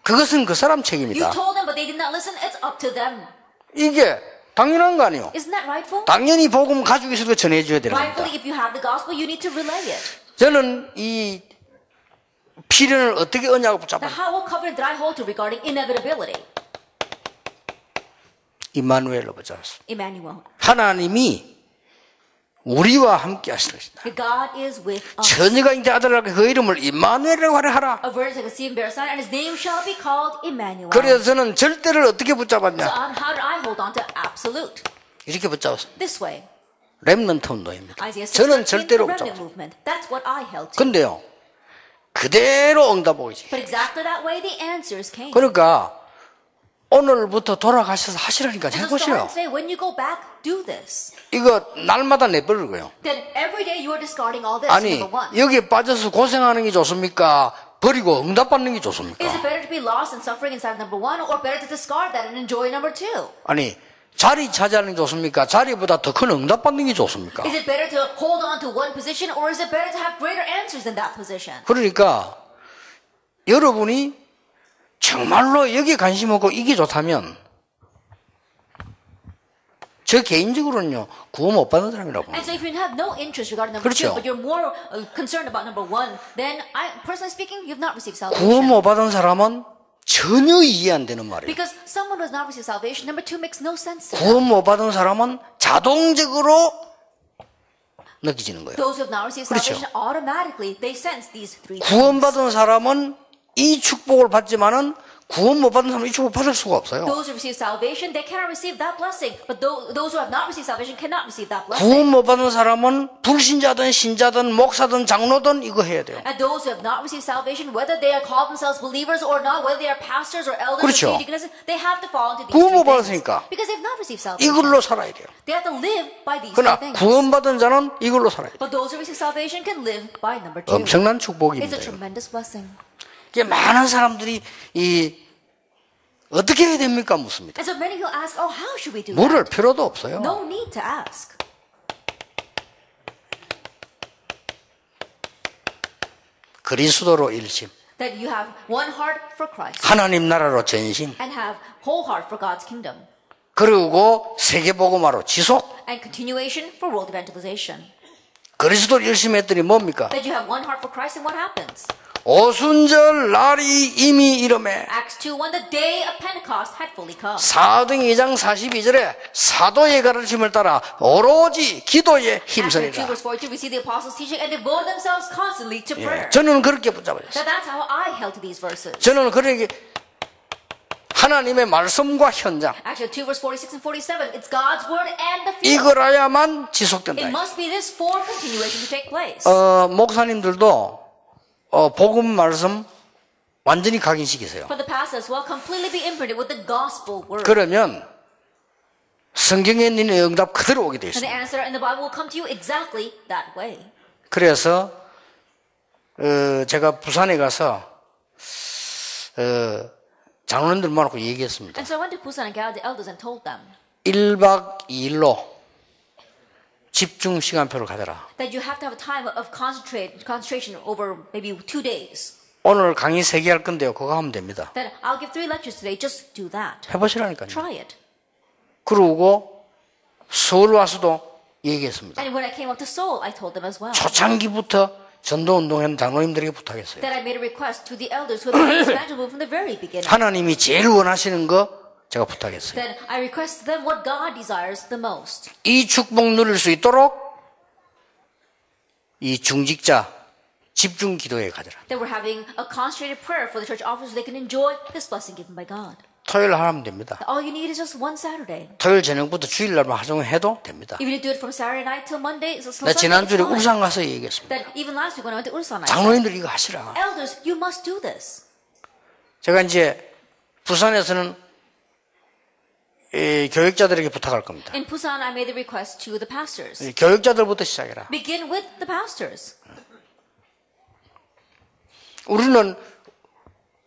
그것은 그 사람 You 책임이다. told them, but they did not listen. It's up to them. 이게 당연한 거 아니에요. Isn't that rightful? 당연히 복음 가지고 있어도 전해줘야 되는 겁니다. Rightfully, if you have the gospel, you need to relay it. 저는 이 필연을 어떻게 언약을 Now, 붙잡아요? how what covenant did I hold to regarding inevitability? 임마누엘로 붙잡았습니다. Emmanuel. 하나님이 우리와 함께 하시는 것이다. God is with us. 처녀가 잉태 아들을 낳게 그 이름을 임마누엘이라고 하라. A virgin shall conceive and bear a son, and his name shall be called Emmanuel. 그래서 저는 절대를 어떻게 So 붙잡았냐? how did I hold on to absolute? 이렇게 붙잡았습니다. This way. 렘넌트 운동입니다. Isaiah 6:13, 저는 the 절대로 remnant 붙잡았어요. movement. That's what I held to. 근데요, 그대로 응답 오지. But exactly that way, the answers came. 그러니까 오늘부터 돌아가셔서 하시라니까 And so 해보시오. starting today, when you go back, do this. 이거 날마다 내버리고요. Then every day you are discarding all this. 아니 Number one. 여기에 빠져서 고생하는 게 좋습니까? 버리고 응답받는 게 좋습니까? Is it better to be lost and suffering inside number one, or better to discard that and enjoy number two? 아니 자리 차지하는 게 좋습니까? 자리보다 더 큰 응답받는 게 좋습니까? Is it better to hold on to one position, or is it better to have greater answers than that position? 그러니까 여러분이 정말로 여기에 관심 없고 이게 좋다면 저 개인적으로는요 구원 못 받는 사람이라고 And 봅니다. so if you have no interest regarding number 그렇죠. two, but you're more concerned about number one, then personally speaking, you've not received 구원 salvation. 못 받은 사람은 전혀 이해 안 되는 말이에요. Because someone who has not received salvation, number two makes no sense to them. 구원 못 받은 사람은 자동적으로 느끼지는 거예요. Those who have not received 그렇죠. salvation, automatically, they sense these three things. 구원받은 사람은 이 축복을 받지만은 구원 못 받은 사람은 이 축복을 받을 수가 없어요. Those who receive salvation, they cannot receive that blessing. But those who have not received salvation cannot receive that blessing. 구원 못 받은 사람은 불신자든 신자든 목사든 장로든 이거 해야 돼요. And those who have not received salvation, whether they are called themselves believers or not, whether they are pastors or elders 그렇죠. or deaconesses, they have to fall into these 구원 못 three things. 받았으니까 Because they've not received salvation. 이걸로 살아야 돼요. They have to live by these 그러나 three things. 구원받은 자는 이걸로 살아야 돼요. But those who receive salvation can live by number two. 엄청난 It's 축복입니다. a tremendous blessing. 이게 많은 사람들이 어떻게 해야 됩니까? 묻습니다. And so many will ask, oh, how should we do 물을 that? 필요도 없어요. No need to ask. 그리스도로 일심, That you have one heart for Christ 하나님 나라로 전심, and have whole heart for God's kingdom 그리고 세계복음화로 지속. and continuation for world evangelization. 그리스도로 열심히 했더니 뭡니까? That you have one heart for Christ and what happens? 오순절 날이 이미 이름에 Acts 2, when the day of Pentecost had fully come. 사도행 2장 42절에 사도의 가르침을 따라 오로지 기도에 Acts 2 힘쓰리라. verse 42, we see the apostles teaching and devote themselves constantly to prayer. 저는 그렇게 붙잡아졌어요. That's how I held to these verses. 저는 그렇게 하나님의 말씀과 현장. Actually, 2 verse 46 and 47, it's God's word and the field. 이거라야만 지속된다. It must be this for continuation to take place. 목사님들도 복음 말씀 완전히 각인시키세요. For the pastors, well, completely be imprinted with the gospel word. 그러면 성경에 있는 응답 그대로 오게 돼 And the 있습니다. answer in the Bible will come to you exactly that way. 그래서 제가 부산에 가서 장로님들 모아놓고 얘기했습니다. And so I went to Busan and gathered the elders and told them 1박 2일로 집중 시간표를 가져라. that you have to have a time of concentration over maybe 2 days. 오늘 강의 3개 할 건데요. 그거 하면 됩니다. That I'll give 3 lectures today. Just do that. 해보시라니까요. Try it. 그러고 서울 와서도 얘기했습니다. And when I came up to Seoul, I told them as well. 초창기부터 전도운동한 장로님들에게 부탁했어요. That I made a request to the elders who have been evangelical from the very beginning. 하나님이 제일 원하시는 거 제가 부탁했어요. Then I requested them what God desires the most. 이 축복 누릴 수 있도록 이 중직자 집중 기도에 가져라. That we're having a concentrated prayer for the church officers so they can enjoy this blessing given by God. 토요일 하면 됩니다. All you need is just one Saturday. 토요일 저녁부터 주일날만 하정을 해도 됩니다. Even if you do it from Saturday night till Monday, so 나 Sunday, 지난주에 it's fine. 울산 가서 얘기했습니다. That even last week when I went to Ulsan, I said, 장로님들 이거 하시라. elders, you must do this. 제가 이제 부산에서는 교육자들에게 부탁할 겁니다. In Busan, I made the request to the pastors. 교육자들부터 시작해라. Begin with the pastors. 우리는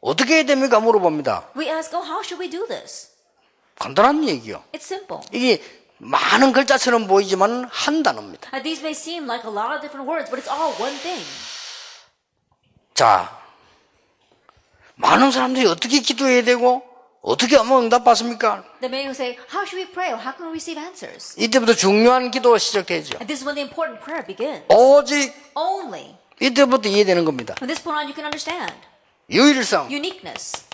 어떻게 해야 됩니까? 물어봅니다. We ask, oh, how should we do this? 간단한 얘기요. It's simple. 이게 많은 글자처럼 보이지만 한 단어입니다. These may seem like a lot of different words, but it's all one thing. 자, 많은 사람들이 어떻게 기도해야 되고 어떻게 하면 응답 받습니까? The many will say, how should we pray or how can we receive answers? 이때부터 중요한 기도가 시작되죠. And this is when the important prayer begins. 오직 Only. 이때부터 이해되는 겁니다. From this point on, you can understand 유일성, uniqueness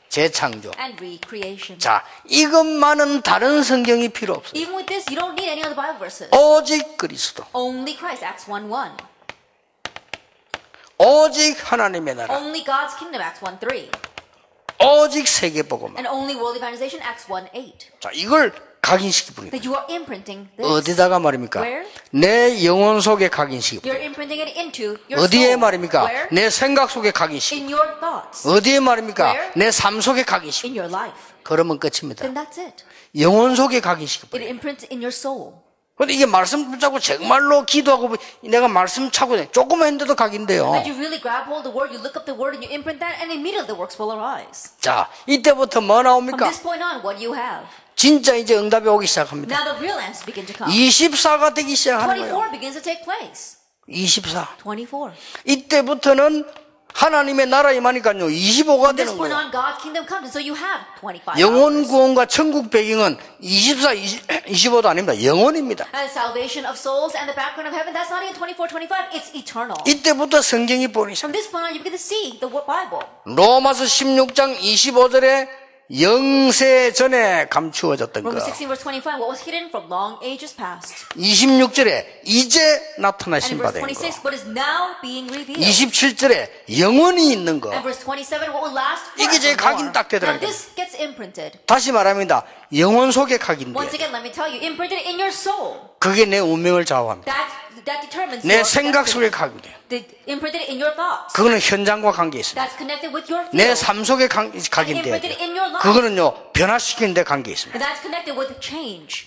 재창조. and recreation. 자, 이것만은 다른 성경이 필요 없어요. Even with this, you don't need any other Bible verses. 오직 그리스도, Only Christ, Acts 1:1. 오직 하나님의 나라, Only God's kingdom, Acts 1:3. 오직 세계복음. And only world evangelization, Acts 1:8. 자, 이걸 각인시키 뿌립니다. That you are imprinting this. 어디다가 말입니까? Where? 내 영혼 속에 각인시키 뿌립니다. You're imprinting it into your 어디에 soul. 말입니까? Where? 내 생각 속에 각인시키. In your thoughts. 어디에 말입니까? Where? 내 삶 속에 각인시키. In your life. 그러면 끝입니다. Then that's it. 영혼 속에 각인시키 It 뿌립니다. imprints in your soul. 근데 이게 말씀 붙잡고 정말로 기도하고 내가 말씀 차고 조금만 했는데도 각인돼요. That you really grab hold of the word, you look up the word and you imprint that and immediately the works will arise. 자, 이때부터 뭐 From 나옵니까? this point on, what do you have? 진짜 이제 응답이 오기 시작합니다. Now the real answers begin to come. 24가 되기 시작하는 거예요. 24 begins to take place. 24. 24. 이때부터는 하나님의 나라 임하니까요. 25가 From this 되는 point 거예요. on, God's kingdom comes, and so you have 25 영혼 hours. 구원과 천국 배경은 24, 25도 아닙니다. 영혼입니다. And salvation of souls and the background of heaven, that's not even 24, 25, it's eternal. 이때부터 성경이 보이기 시작. From this point on, you begin to see the Bible. 로마서 16장 25절에 영세 전에 감추어졌던 거. Romans 16 verse 25, what was hidden from long ages past. 26절에 이제 And 나타나신 in 바 verse 된 거. 26, what is now being revealed. 27절에 영원히 있는 거. And verse 27, what will last 이게 이제 각인 forevermore. 딱 되더라고요. Now this gets imprinted. 다시 말합니다. 영혼 속에 각인돼. Once again, let me tell you, imprinted in your soul. 그게 내 운명을 좌우합니다. That determines 내 your 생각 속에 destiny. 각인돼. Imprinted in your thoughts. 그거는 현장과 관계 있습니다. That's connected with your 내 field. 삶 속에 And 각인돼야 imprinted 돼요. in your life. 그거는요 변화시키는 데 관계 있습니다. And that's connected with change.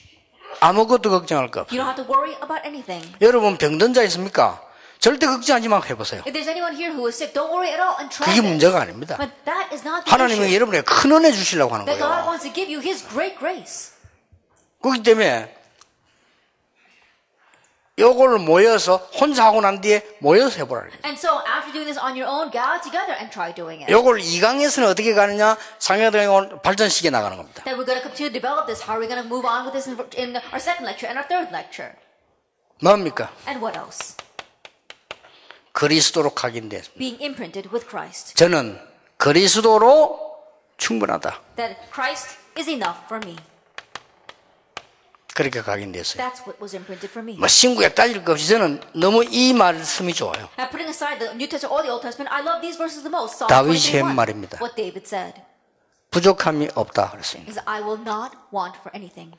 아무것도 걱정할 거 없어요. You don't have to worry about anything. 여러분 병든 자 있습니까? 절대 걱정하지 말고 해보세요. If there's anyone here who is sick, don't worry at all and try 그게 this. 문제가 아닙니다. But that is not the 하나님은 issue. 여러분에게 큰 은혜 주시려고 하는 That God 거예요. wants to give you His great grace. 그렇기 때문에 요걸 모여서 혼자 하고 난 뒤에 모여서 해보라. And so after doing this on your own, gather together and try doing it. 요걸 2강에서는 어떻게 가느냐 상여등을 발전시켜 나가는 겁니다. That we're going to continue to develop this. How are we going to move on with this in our second lecture and our third lecture? 뭡니까? And what else? 그리스도로 각인돼. Being imprinted with Christ. 저는 그리스도로 충분하다. That Christ is enough for me. 그렇게 각인됐어요. That's what was imprinted for me. 뭐 신구약 따질 것 없이 저는 너무 이 말씀이 좋아요. Now putting aside the New Testament or the Old Testament, I love these verses the most. Psalm 다윗이 23:1. 한 말입니다. What David said. 부족함이 없다 그랬습니다. Because I will not want for anything.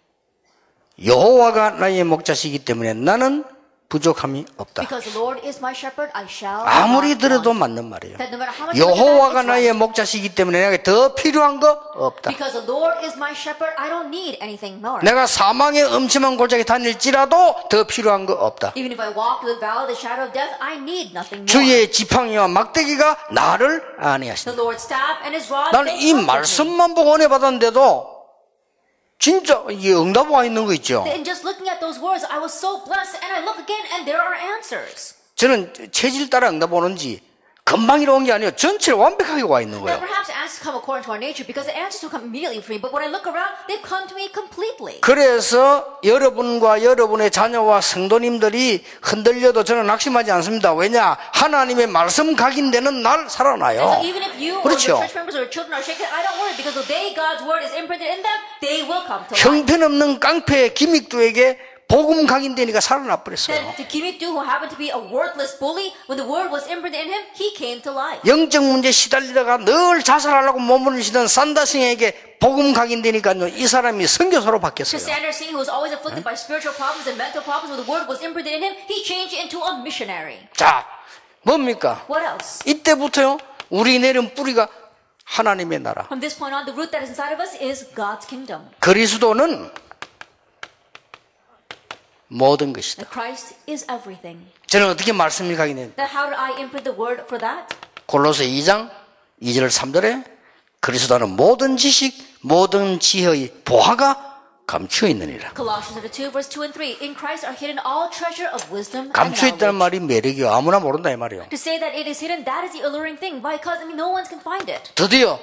여호와가 나의 목자시기 때문에 나는 부족함이 없다. Because the Lord is my shepherd, I shall 아무리 not 들어도 want. 맞는 말이에요. That no matter how much 여호와가 it's 나의 right. 목자시기 때문에 내가 더 필요한 거 없다. Because the Lord is my shepherd, I don't need anything more. 내가 사망의 음침한 골짜기 다닐지라도 더 필요한 거 없다. Even if I walk through the valley of the shadow of death, I need nothing more. 주의 지팡이와 막대기가 나를 The 안위하신다. Lord's staff and His rod. 나는 이 말씀만 보고 은혜 받았는데도 진짜 이게 응답 와 있는 거 있죠. And just looking at those words, I was so blessed. And I look again, and there are answers. 저는 체질 따라 응답 오는지 금방 이런 게 아니에요. 전체를 완벽하게 와 있는 Now, 거예요. perhaps answers come according to our nature because the answers will come immediately for me. But when I look around, they've come to me completely. 그래서 여러분과 여러분의 자녀와 성도님들이 흔들려도 저는 낙심하지 않습니다. 왜냐? 하나님의 말씀 각인되는 날 살아나요. So even if you or 그렇죠. your church members or your children are shaken, I don't worry because the day God's word is imprinted in them, they will come to life. 형편없는 깡패 기믹두에게 복음 각인되니까 살아나 버렸어요. Then to Kimikdu, who happened to be a worthless bully, when the word was imprinted in him, he came to life. 영적 문제 시달리다가 늘 자살하려고 몸부림치던 산다싱에게 복음 각인되니까요. 이 사람이 선교사로 To 바뀌었어요. Sander Singh, who was always afflicted by spiritual problems and mental problems, when the word was imprinted in him, he changed into a missionary. 자, 뭡니까? What else? 이때부터요. 우리 내린 뿌리가 하나님의 나라. From this point on, the root that is inside of us is God's kingdom. 그리스도는 모든 것이다. That Christ is everything. 저는 어떻게 말씀이 각인했는데 That how did I imprint the word for that? 골로새 2장 2절 3절에 그리스도는 모든 지식, 모든 지혜의 보화가 감추어 있느니라. Colossians 2, verse 2 and 3. In Christ are hidden all treasure of wisdom and 감추어 있다는 knowledge. 말이 매력이요. 아무나 모른다 이 말이에요. To say that it is hidden, that is the alluring thing. Because no one can find it. 드디어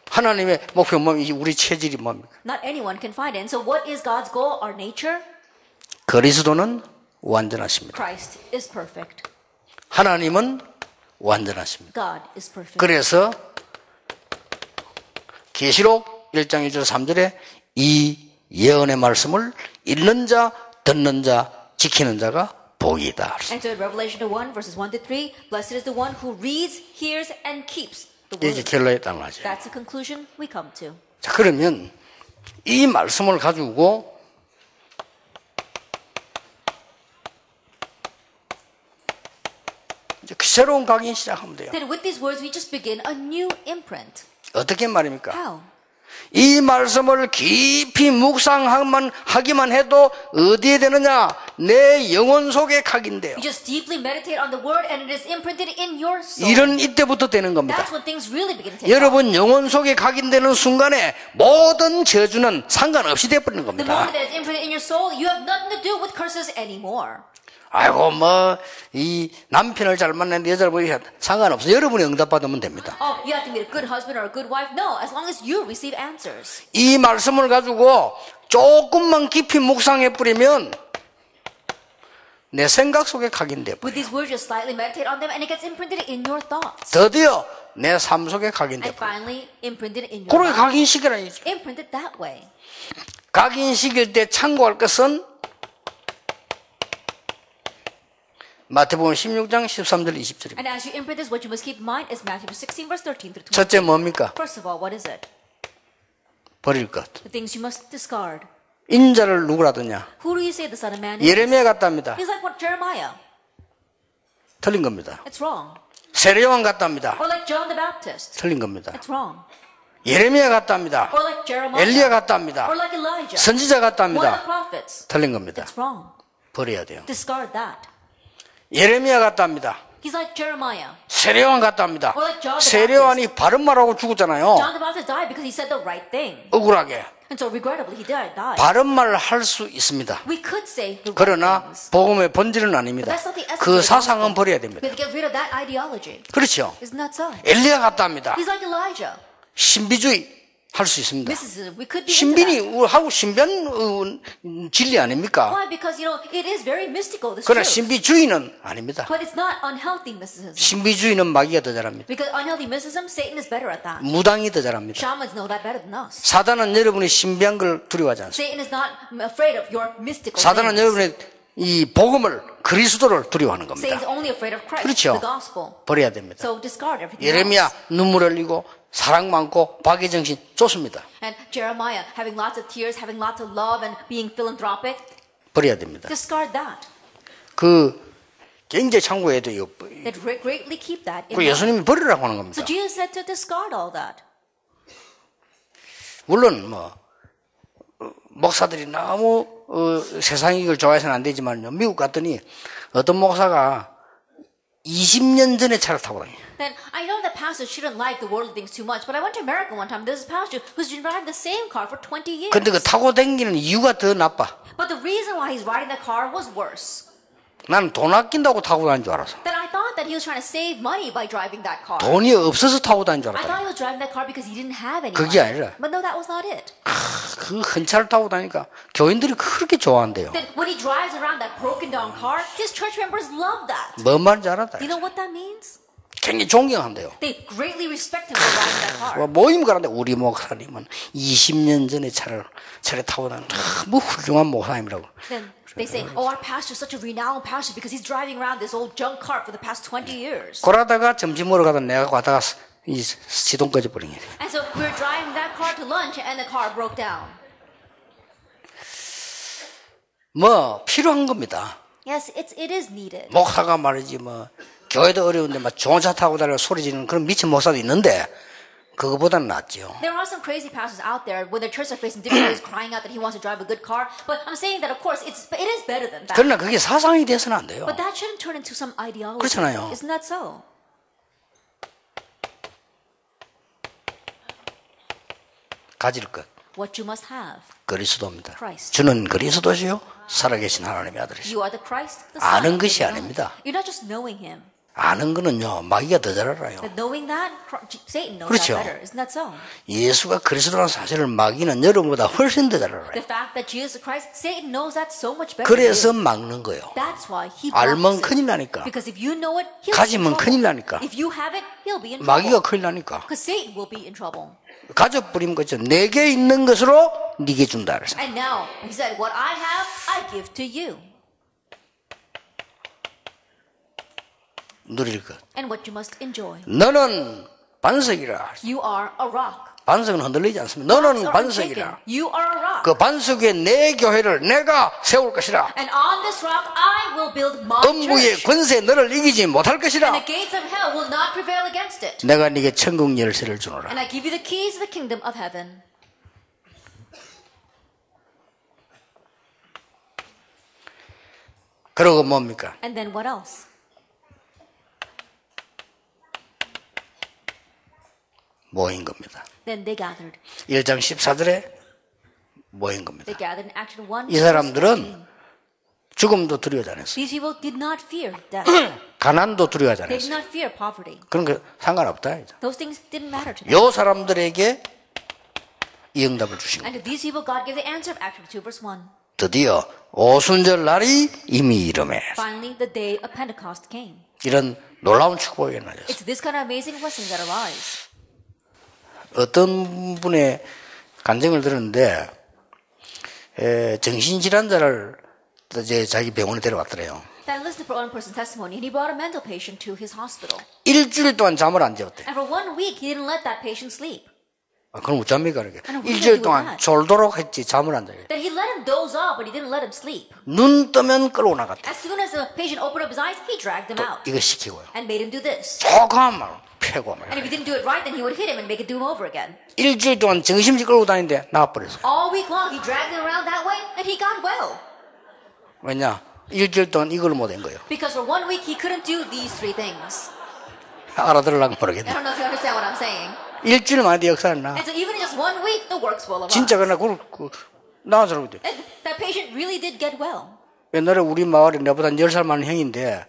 하나님의 목표 뭡니까? 우리 체질이 뭡니까? Not anyone can find it. And so what is God's goal? Our nature? 그리스도는 완전하십니다. Christ is perfect. 하나님은 완전하십니다. God is perfect. 그래서 계시록 1장 1절 3절에 이 예언의 말씀을 읽는 자, 듣는 자, 지키는 자가 복이다. And so in Revelation 1, verses 1 to 3, blessed is the one who reads, hears, and keeps the 이게 word. 결론에 딱 맞아요. That's the conclusion we come to. 자, 그러면 이 말씀을 가지고 이제 새로운 강의 시작하면 돼요. Then with these words, we just begin a new imprint. 어떻게 말입니까? How? 이 말씀을 깊이 묵상하기만 해도 어디에 되느냐? 내 영혼 속에 각인돼요. You just deeply meditate on the word and it is imprinted in your soul. 일은 이때부터 되는 겁니다. That's when things really begin to take off. 여러분 영혼 속에 각인되는 순간에 모든 저주는 상관없이 돼버리는 The 겁니다. moment that it's imprinted in your soul, you have nothing to do with curses anymore. 아이고 이 남편을 잘 만났는데 여자를 보니까 상관없어. 여러분이 응답받으면 됩니다. Oh, you have to meet a good husband or a good wife? No, as long as you receive answers. 이 말씀을 가지고 조금만 깊이 묵상해 뿌리면 내 생각 속에 각인돼 버려요. With these words, you slightly meditate on them and it gets imprinted in your thoughts. 드디어 내 삶 속에 각인돼 And 버려요. finally, imprinted in your 그렇게 life. 각인시키라니죠. Imprinted that way. 각인시킬 때 참고할 것은 마태복음 16장 13절 20절입니다. And as you imprint this, what you must keep in mind is Matthew 16, verse 13 through 20. 첫째 뭡니까? First of all, what is it? 버릴 것. The things you must discard. 인자를 누구라 하더냐? Who do you say the Son of Man is? 예레미야 같답니다. He's like what Jeremiah. 틀린 겁니다. It's wrong. 세례요한 같답니다. Or like John the Baptist. 틀린 겁니다. It's wrong. 예레미야 같답니다. Or like Jeremiah. 엘리야 같답니다. Or like Elijah. 선지자 One of the 같답니다. prophets. 틀린 겁니다. It's wrong. 버려야 돼요. Discard that. 예레미야 같답니다. He's like Jeremiah. 세례요한 같답니다. Or like John the 세례요한이 바른 말하고 죽었잖아요. John the Baptist died because he said the right thing. 억울하게. And so regrettably, he died. 바른 말을 할 수 있습니다. We could say the right 그러나 things. 복음의 본질은 아닙니다. 그 사상은 버려야 됩니다. We have to get rid of that ideology. 그렇죠. Isn't that so? 엘리야 같답니다. He's like Elijah. 신비주의 할 수 있습니다. Mysticism. We could be into 신비니 that. 하고 신비한 진리 아닙니까? Why? Because, it is very mystical, this 그러나 truth. 신비주의는 아닙니다. But it's not unhealthy mysticism. 신비주의는 마귀가 더 잘합니다. Because unhealthy mysticism, Satan is better at that. 무당이 더 잘합니다. Shamans know that better than us. 사단은 여러분이 신비한 걸 두려워하지 않습니다. Satan is not afraid of your mystical 사단은 things. 여러분의 이 복음을 그리스도를 두려워하는 Satan 겁니다. is only afraid of Christ, 그렇죠. the gospel. 버려야 됩니다. So discard everything 예레미야 else. 눈물 흘리고 사랑 많고 박애정신 좋습니다. And Jeremiah, having lots of tears, having lots of love, and being philanthropic, 버려야 됩니다. discard that. 그 굉장히 참고해야 돼요. That greatly keep that in 그 mind. 예수님이 버리라고 하는 겁니다. So Jesus said to discard all that. 물론 뭐 목사들이 너무 세상 이익을 좋아해서는 안 되지만요. 미국 갔더니 어떤 목사가 20년 전에 차를 타고 다녀요. Then I know that pastors shouldn't like the worldly things too much, but I went to America one time. There's a pastor who's been driving the same car for 20 years. 근데 그 타고 다니는 이유가 더 나빠. But the reason why he's riding that car was worse. 나는 돈 아낀다고 타고 다니는 줄 알았어. Then I thought that he was trying to save money by driving that car. 돈이 없어서 타고 다니는 줄 I thought 알았다. he was driving that car because he didn't have any 그게 money. 아니라. But no, that was not it. 그 큰 차를 타고 다니까 교인들이 그렇게 좋아한대요. Then when he drives around that broken down car, his church members love that. 뭔 말인지 알았다. You know what that means? 굉장히 존경한대요. They greatly respect him for driving that car. 모임 가는데 우리 목사님은 20년 전에 차를 타고 다니는 너무 훌륭한 목사님이라고. Then they say, oh, our pastor is such a renowned pastor because he's driving around this old junk car for the past 20 years. 그러다가 점심 먹으러 가다 내가 왔다가 이 시동 꺼져버린 거예요. And so we were driving that car to lunch and the car broke down. 뭐 필요한 겁니다. Yes, it is needed. 목사가 말이지 뭐 교회도 어려운데 막 좋은 차 타고 다니고 소리 지르는 그런 미친 목사도 있는데 그거보다는 낫죠. There are some crazy pastors out there when their churches are facing difficulties crying out that he wants to drive a good car. But I'm saying that of course it is better than that. 그러나 그게 사상이 돼서는 안 돼요. But that shouldn't turn into some ideology. 그렇잖아요. Isn't that so? 가질 것 What you must have. 그리스도입니다. Christ. 주는 그리스도시요 살아계신 하나님의 아들이시오. You are the Christ, the Son. 아는 of the 것이 living 아닙니다. God. You're not just knowing him. 아는 거는요 마귀가 더 잘 알아요. But knowing that, Satan knows 그렇죠. that better. Isn't that so? 예수가 그리스도라는 사실을 마귀는 여러분보다 훨씬 더 잘 알아요. The fact that Jesus is Christ, Satan knows that so much better. 그래서 than you. 막는 거예요. That's why he 알면 blocks it. 큰일 나니까. Because if you know it, he'll be in 가지면 trouble. 큰일 나니까. If you have it, he'll be in 마귀가 trouble. 큰일 나니까. Because Satan will be in trouble. 가져버리면 그죠. 내게 있는 것으로 네게 준다 그래서. And now, he said, what I have, I give to you. 누릴 것. And what you must enjoy. 너는 반석이라. You are a rock. 반석은 흔들리지 않습니다. Rocks 너는 are 반석이라. unshaken. You are a rock. 그 반석 위에 내 교회를 내가 세울 것이라. And on this rock, I will build my 음부의 church. 권세 너를 이기지 못할 And 것이라. the gates of hell will not prevail against it. 내가 네게 천국 열쇠를 주노라. And I give you the keys to the kingdom of heaven. 그러고 뭡니까? And then what else? 모인 겁니다. Then they gathered. 1장 14절에 모인 겁니다. They gathered in Action 1. 이 사람들은 죽음도 두려워하지 않았어요. These people did not fear death. 가난도 두려워하지 They did 않았어요. not fear poverty. 그런 거 상관없다. Those things didn't matter to them. 요 사람들에게 이 응답을 주신 And 겁니다. to these people, God gave the answer of Action 2, verse 1. 드디어 오순절 날이 이미 이름에 Finally, the day of Pentecost came. 이런 놀라운 축복이 일어나셨어요. It's this kind of amazing blessings that arise. 어떤 분의 간증을 들었는데 정신질환자를 이제 자기 병원에 데려왔더래요. Then listen to one person's testimony, and he brought a mental patient to his hospital. 일주일 동안 잠을 안 재웠대. And for 1 week, he didn't let that patient sleep. 그럼 어쩝니까 그렇게? 아니, 우리가 일주일 이거 동안 다- 졸도록 했지 잠을 안 자요. Then he let him doze off, but he didn't let him sleep. 눈 뜨면 끌고 나갔대. As soon as the patient opened up his eyes, he dragged him out 이거 시키고요. and made him do this. 조금만 패고 말. And if he didn't do it right, then he would hit him and make it do him over again. 일주일 동안 정신없이 끌고 다니는데 나와버렸어. All week long, he dragged him around that way, and he got well. 왜냐? 일주일 동안 이걸 못한 거예요. Because for 1 week, he couldn't do these 3 things. 알아들으려고 I 모르겠네. don't know if you understand what I'm saying. 일주일 만에 역사를 나. And so even in just 1 week, the works will arise. 진짜 그러나 나와서 그러거든. And that patient really did get well. 옛날에 우리 마을에 내보다 10살 많은 형인데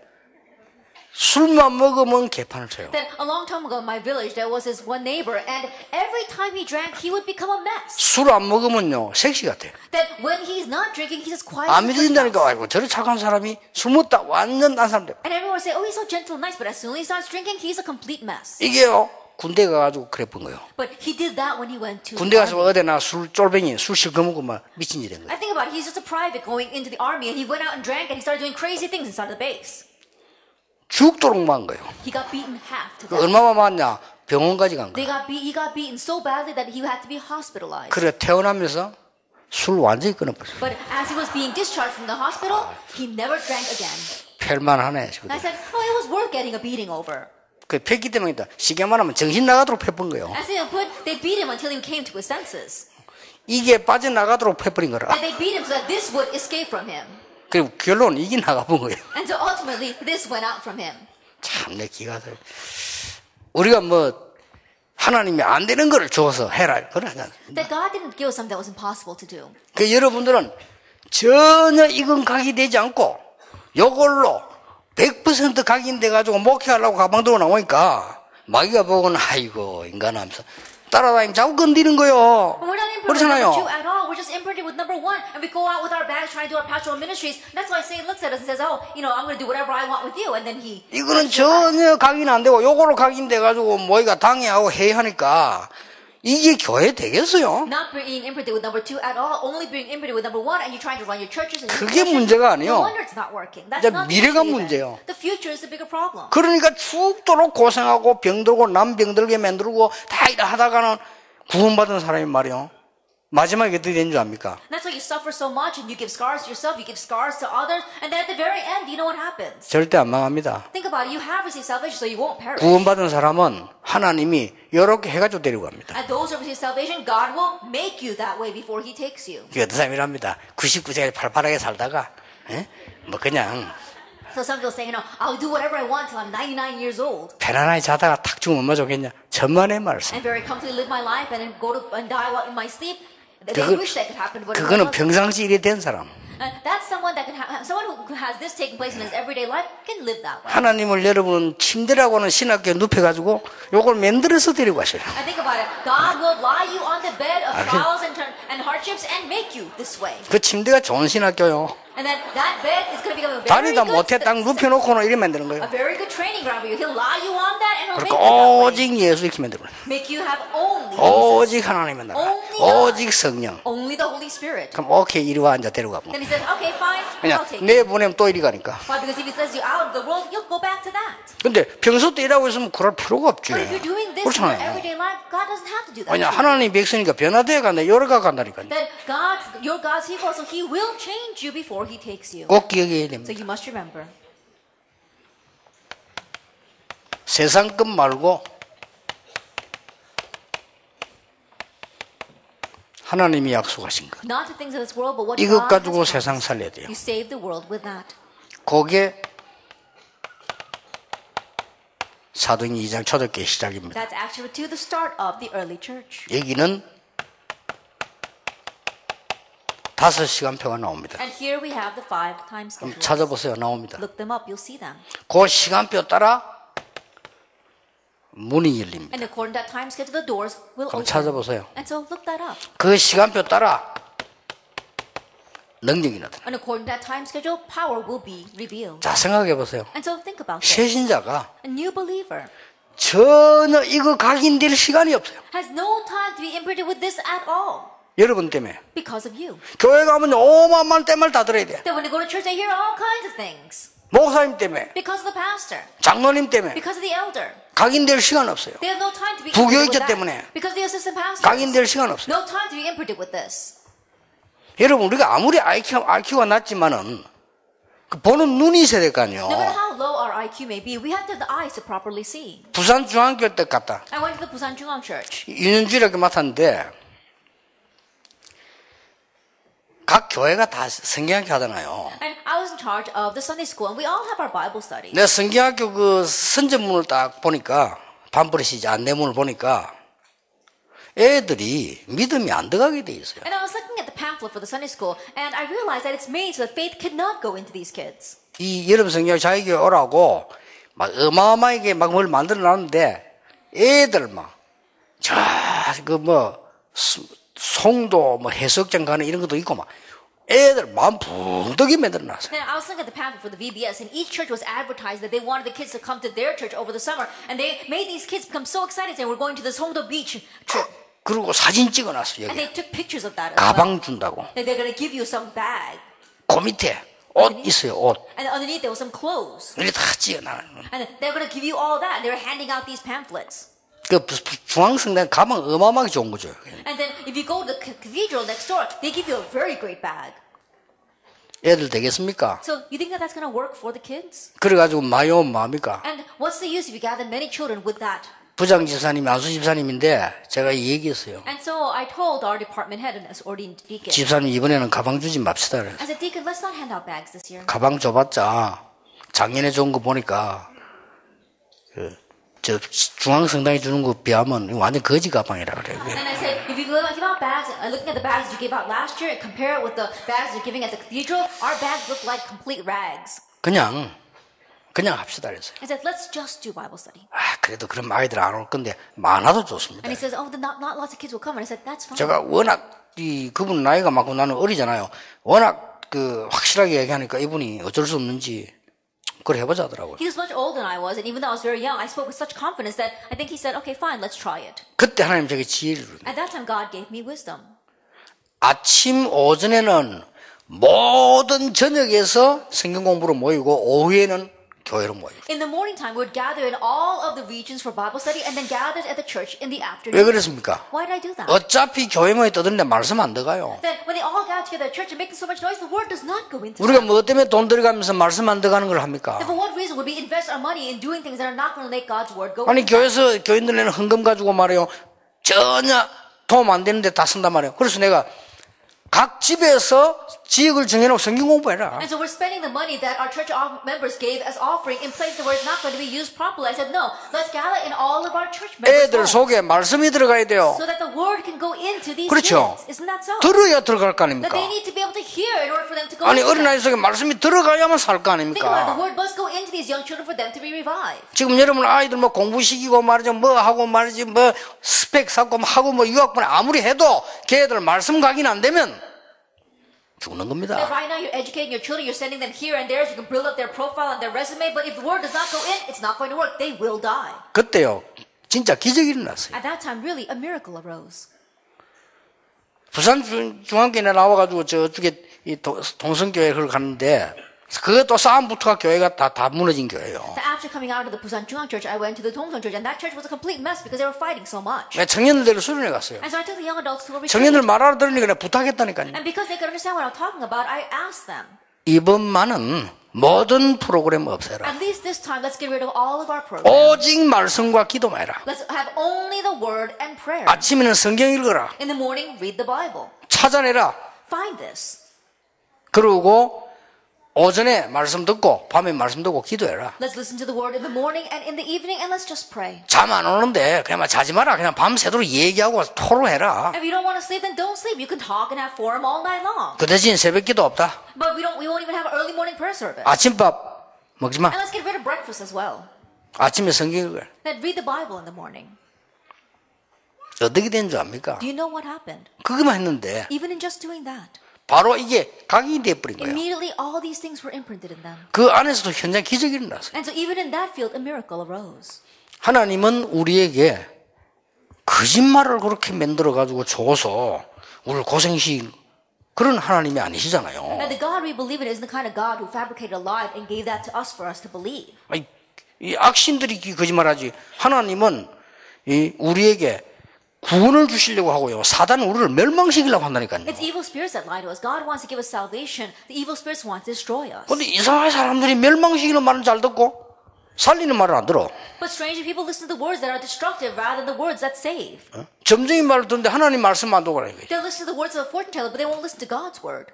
술만 먹으면 개판을 쳐요. Then a long time ago in my village, there was this one neighbor, and every time he drank, he would become a mess. 술 안 먹으면요 섹시 같아. That when he's not drinking, he's just quiet. 안 믿어진다니까. 아이고 저래 착한 사람이 술 먹다 완전 딴 사람 돼. And everyone would say, oh, he's so gentle and nice, but as soon as he starts drinking, he's a complete mess. 이게요 군대 가가지고 그랬던 거예요. But he did that when he went to 군대 the 가서 army. 어디나 술 쫄뱅이 술 실컷 먹고 막 미친 짓 된 거예요. I think about it, he's just a private going into the army, and he went out and drank, and he started doing crazy things inside the base. 죽도록 만 거예요. He got beaten half to 그 death. 얼마나 많냐? 병원까지 간 거야. He got beaten so badly that he had to be hospitalized. 그래 태어나면서 술 완전히 끊어버렸어. But as he was being discharged from the hospital, he never drank again. 팰만하네. And I said, oh, it was worth getting a beating over. 그 팼기 때문에 시계만 하면 정신 나가도록 패본 거예요. As they beat him until he came to his senses. 이게 빠져나가도록 패버린 거라. And they beat him so that this would escape from him. 그리고 결론 이게 나가본 거예요. And so ultimately, this went out from him. 참 내 기가 들. 우리가 뭐 하나님이 안 되는 거를 줘서 해라 그러잖아. That God didn't give us something that was impossible to do. 그 여러분들은 전혀 이건 각이되지 않고 요걸로 100% 각인돼 가지고 목회하려고 가방 들고 나오니까 마귀가 보고는 아이고 인간하면서 따라다니면 자꾸 건드리는 거요. But we're not imprinted with 그렇잖아요. number 2 at all. We're just imprinted with number 1. And we go out with our bags trying to do our pastoral ministries. And that's why Satan looks at us and says, oh, I'm going to do whatever I want with you. And then he... 이거는 전혀 각인 안 되고 요걸로 각인돼 가지고 뭐가 당해하고 해하니까 이게 교회 되겠어요? Not being imprinted with number 2 at all. Only being imprinted with number 1. And you're trying to run your churches and your 그게 churches. 문제가 아니에요. No wonder it's not working. That's 이제 not the 미래가 issue 문제예요. even. The future is the bigger problem. 그러니까 죽도록 고생하고 병들고 남 병들게 만들고 다 이래 하다가는 구원받은 사람이 말이요. 마지막에 어떻게 되는 줄 압니까? And that's why you suffer so much and you give scars to yourself, you give scars to others, and then at the very end, you know what happens? 절대 안 망합니다. Think about it. You have received salvation, so you won't perish. 구원받은 사람은 하나님이 이렇게 해가지고 데리고 갑니다. And those who receive salvation, God will make you that way before He takes you. 그게 어떤 사람이랍니다. 99세까지 팔팔하게 살다가 뭐 그냥 So some people say, I'll do whatever I want till I'm 99 years old. 편안하게 자다가 탁 죽으면 얼마나 좋겠냐. 천만의 말씀. And very comfortably live my life and then go to and die while in my sleep. They wish that could happen, but it 그거는 doesn't. 평상시 일이 된 사람. That's someone that can have, someone who has this taking place in his everyday life can live that way. 하나님을 여러분은 침대라고 하는 신학교에 눕혀가지고 요걸 만들어서 데리고 가셔요. And think about it. God will lie you on the bed of trials and hardships and make you this way. 그 침대가 좋은 신학교요. And then that bed is going to become a very 다니다 good, 못해 딱 눕혀놓고는 이래 만드는 거예요. a very good training ground for you. He'll lie you on that and he'll make 그러니까 you that way. 오직 예수 이렇게 만들어요. Make you have only Jesus. 오직 하나님의 나라. 오직 성령. Only the Holy Spirit. 그럼 오케이 이리 와 앉아 데리고 가면. Then he says, okay, fine, 그냥 I'll take you. 내보내면 또 이리 가니까. Why? Because if he says you out of the world, you'll go back to that. 근데 평소 때 일하고 있으면 그럴 필요가 없지. But if you're doing this in your 그렇잖아요. everyday life, God doesn't have to do that. 왜냐 to you. 하나님 백성이니까 변화되어 간다. 열어가 간다니까요. Then you're God's people, so He will change you before He takes you. 꼭 기억해야 So 됩니다. you must remember. 세상 것 말고 하나님이 약속하신 것. Not the things of this world, but what 이것 God 가지고 has 세상 promised. 살려야 돼요. You save the world with that. 그게 사도행 2장 초대교회 시작입니다. That's actually to the start of the early church. 여기는 5시간표가 나옵니다. And here we have the 5 time schedules. 찾아보세요. 나옵니다. Look them up, you'll see them. 그 시간표 따라 문이 열립니다. And according to that time schedule, the doors will 그럼 open. 찾아보세요. And so look that up. 그 시간표 따라 능력이 나타나. And according to that time schedule, power will be revealed. 자, 생각해 보세요. And so think about this. 새신자가 A new believer 전혀 이거 각인될 시간이 없어요. has no time to be imprinted with this at all 여러분 때문에. because of you. 교회 가면 어마어마한 때말 다 들어야 돼. Then when they go to church, they hear all kinds of things 목사님 때문에, because of the pastor, 장로님 때문에 because of the elder. 각인될 시간 없어요. They have no time to be 부교육자 imprinted with 때문에 that because the assistant pastors. 각인될 시간 없어요. No time to be imprinted with this. 여러분 우리가 아무리 IQ가 낮지만은 그 보는 눈이 있어야 될 거 아니에요. No matter how low our IQ may be, we have to have the eyes to properly see. 부산 중앙교 때 갔다. I went to the Busan Jungang Church. 유년주일학교 맡았는데 각 교회가 다 성경학교 하잖아요. And I was in charge of the Sunday school, and we all have our Bible study. 내 성경학교 그 선전문을 딱 보니까 반버릇이지 안내문을 보니까 애들이 믿음이 안 들어가게 돼 있어요. And I was looking at the pamphlet for the Sunday school, and I realized that it's made so that faith cannot go into these kids. 이 여러분 성경학교 자기교회 오라고 막 어마어마하게 막 뭘 만들어 놨는데 애들 막 저 그 뭐 송도 뭐 해석장 가는 이런 것도 있고 막 애들 마음 붕뜨게 만들어 놨어요. Now, I was looking at the pamphlet for the VBS, and each church was advertised that they wanted the kids to come to their church over the summer, and they made these kids become so excited saying, we're going to this Hongdo Beach trip. 그리고 사진 찍어놨어 And 여기. they took pictures of that as well. 가방 준다고. That they're going to give you some bag. 그 밑에 옷 있어요. 옷. And underneath there was some clothes. 이렇게 다 찍어놔. And they're going to give you all that, and they were handing out these pamphlets. 그 중앙성당 가방 어마어마하게 좋은 거죠. And then if you go to the cathedral next door, they give you a very great bag. 애들 되겠습니까? So you think that that's going to work for the kids? 그래가지고 많이 오면 뭐합니까? And what's the use if you gather many children with that? 부장 집사님이 안수 집사님인데 제가 얘기했어요. And so I told our department head and as ordained deacon. 집사님 이번에는 가방 주지 맙시다. 그래서. I said, Deacon, let's not hand out bags this year. 가방 줘봤자 작년에 준 거 보니까 저 중앙성당에 주는 거 비하면 완전 거지 가방이라 그래요. And I said, if you give out bags, looking at the bags you gave out last year and compare it with the bags you're giving at the cathedral, our bags look like complete rags. 그냥 합시다 그랬어요. I said, let's just do Bible study. 그래도 그런 아이들 안 올 건데 많아도 좋습니다. And he says, oh, then not lots of kids will come. And I said, that's fine. 제가 워낙 그분 나이가 많고 나는 어리잖아요. 워낙 확실하게 얘기하니까 이분이 어쩔 수 없는지 그걸 해보자 하더라고요. He was much older than I was, and even though I was very young, I spoke with such confidence that I think he said, okay, fine, let's try it. 그때 하나님 제게 지혜를 주는 At that time, God gave me wisdom. 아침 오전에는 모든 전역에서 성경 공부로 모이고 오후에는 교회로 모이고. In the morning time, we would gather in all of the regions for Bible study and then gathered at the church in the afternoon. 왜 그랬습니까? Why did I do that? 어차피 교회 모여 떠드는데 말씀 안 들어가요. Then when they all gather together at church and making so much noise, the word does not go into 우리가 them. 뭐 때문에 돈 들어가면서 말씀 안 들어가는 걸 합니까? Then for what reason would we invest our money in doing things that are not going to make God's word go 아니 into them? 교회에서 교인들에는 헌금 가지고 말이에요. 전혀 도움 안 되는데 다 쓴단 말이에요. 그래서 내가 각 집에서 지역을 정해놓고 성경 공부해라. And so we're spending the money that our church members gave as offering in places where it's not going to be used properly. I said, no, let's gather in all of our church members' 애들 homes 속에 말씀이 들어가야 돼요. so that the word can go into these 그렇죠. kids. Isn't that so? 들어야 들어갈 거 That 아닙니까? they need to be able to hear in order for them to go 아니 into 어린아이 them. 속에 말씀이 들어가야만 살 거 Think about it. The 아닙니까? word must go into these young children for them to be revived. 지금 여러분 아이들 뭐 공부시키고 말이죠. 뭐 하고 말이지 뭐 스펙 쌓고 뭐 하고 뭐 유학번에 아무리 해도 걔들 말씀 각인 안 되면 죽는 That 겁니다. right now you're educating your children, you're sending them here and there so you can build up their profile and their resume, but if the word does not go in, it's not going to work. They will die. 그때요 진짜 기적이 일어났어요. At that time, really, a miracle arose. 부산 중앙교회 나와가지고 저쪽에 이 동성교회 그걸 갔는데 그것도 싸움부터가 교회가 다 무너진 교회예요. After coming out of the Busan Jungang Church, I went to the Dongseong Church, and that church was a complete mess because they were fighting so much. 내가 청년들을 수련회 갔어요. And so I took the young adults to a retreat. 청년들 말 알아들으니까 내가 부탁했다니까요. And because they could understand what I'm talking about, I asked them, 이번만은 모든 프로그램 없애라. at least this time, let's get rid of all of our programs. 오직 말씀과 기도만 해라. Let's have only the word and prayer. 아침에는 성경 읽어라. In the morning, read the Bible. 찾아내라. Find this. 그러고 오전에 말씀 듣고 밤에 말씀 듣고 기도해라. Let's listen to the word in the morning and in the evening, and let's just pray. 잠 안 오는데 그냥 자지 마라. 그냥 밤새도록 얘기하고 토로해라. If you don't want to sleep, then don't sleep. You can talk and have forum all night long. 그 대신 새벽 기도 없다. But we won't even have an early morning prayer service. 아침밥 먹지 마. And let's get rid of breakfast as well. 아침에 성경 읽어라. Then read the Bible in the morning. 어떻게 된 줄 압니까? Do you know what happened? 그것만 했는데 Even in just doing that, 바로 이게 각인이 돼버린 거예요. immediately all these things were imprinted in them. 그 안에서도 현장 기적이 일어났어요. And so even in that field, a miracle arose. 하나님은 우리에게 거짓말을 그렇게 만들어가지고 줘서 우리를 고생시킬 그런 하나님이 아니시잖아요. And the God we believe in isn't the kind of God who fabricated a lie and gave that to us for us to believe. 아니, 이 악신들이 거짓말하지. 하나님은 우리에게 구원을 주시려고 하고요. 사단은 우리를 멸망시키려고 한다니까요. It's evil spirits that lie to us. God wants to give us salvation. The evil spirits want to destroy us. 근데 이상하게 사람들이 멸망시키는 말은 잘 듣고 살리는 말을 안 들어. But strangely, people listen to the words that are destructive rather than the words that save. 점쟁이 말을 듣는데 하나님 말씀 안 듣고 그래. They'll listen to the words of a fortune teller, but they won't listen to God's word.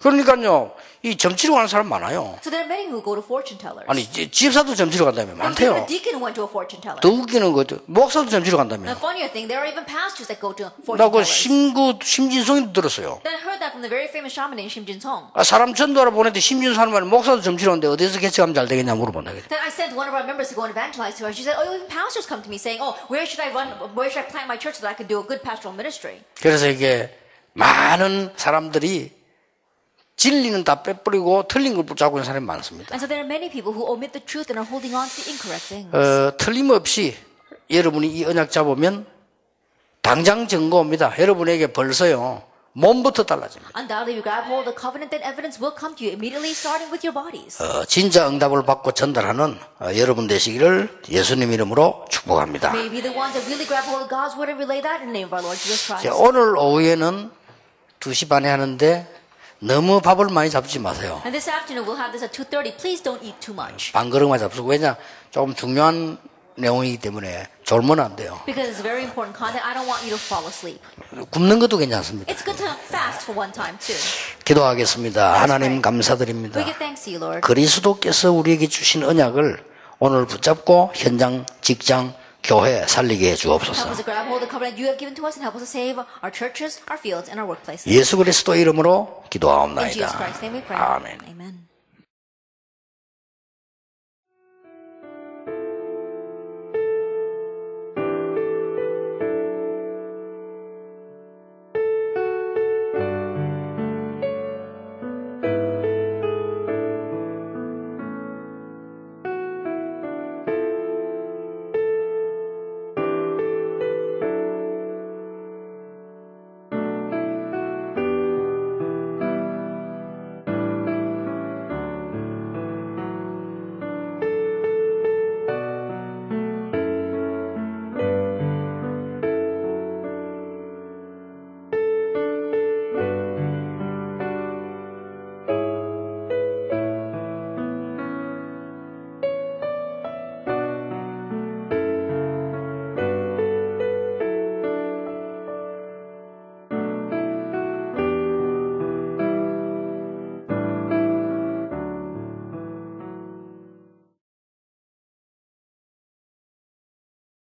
그러니까요, 이 점치러 가는 사람 많아요. So there are many who go to fortune tellers. 아니, 집사도 점치러 간다며 And even 많대요. a deacon who went to a fortune teller. 더 웃기는 것도 목사도 점치러 간다며. The funnier thing, there are even pastors that go to fortune 나 그 tellers. 심진성이도 들었어요. Then I heard that from the very famous shaman named Shim Jin-song. 사람 전도하러 보냈는데 심진성 하는 말은 목사도 점치러 오는데 어디서 개척하면 잘 되겠냐 물어본다. Then I sent one of our members to go and evangelize to her. She said, "Oh, even pastors come to me saying, "Oh, where should I plant my church so that I can do a good pastoral ministry?" 그래서 이게 많은 사람들이 진리는 다 빼버리고 틀린 걸 붙잡고 있는 사람이 많습니다. And so there are many people who omit the truth and are holding on to the incorrect things. 틀림없이 여러분이 이 언약 잡으면 당장 증거입니다. 여러분에게 벌써요 몸부터 달라집니다. Undoubtedly, you grab hold of the covenant, then evidence will come to you immediately, starting with your bodies. 진짜 응답을 받고 전달하는 여러분 되시기를 예수님 이름으로 축복합니다. May be the ones that really grab hold of God's word and relay that in the name of our Lord Jesus Christ. 오늘 오후에는 2시 반에 하는데 너무 밥을 많이 잡지 마세요. And this afternoon, we'll have this at 2:30. Please don't eat too much. 반그릇만 잡수고. 왜냐? 조금 중요한 내용이기 때문에 졸면 안 돼요. Because it's very important content. I don't want you to fall asleep. 굶는 것도 괜찮습니다. It's good to fast for one time, too. 기도하겠습니다. 하나님 감사드립니다. We give thanks to you, Lord. 그리스도께서 우리에게 주신 언약을 오늘 붙잡고 현장, 직장, 교회 살리게 해 Help 주옵소서. us to grab hold of the covenant you have given to us and help us to save our churches, our fields, and our workplaces. 예수 그리스도 이름으로 In Jesus 기도하옵나이다. Christ's name we pray. 아멘. Amen.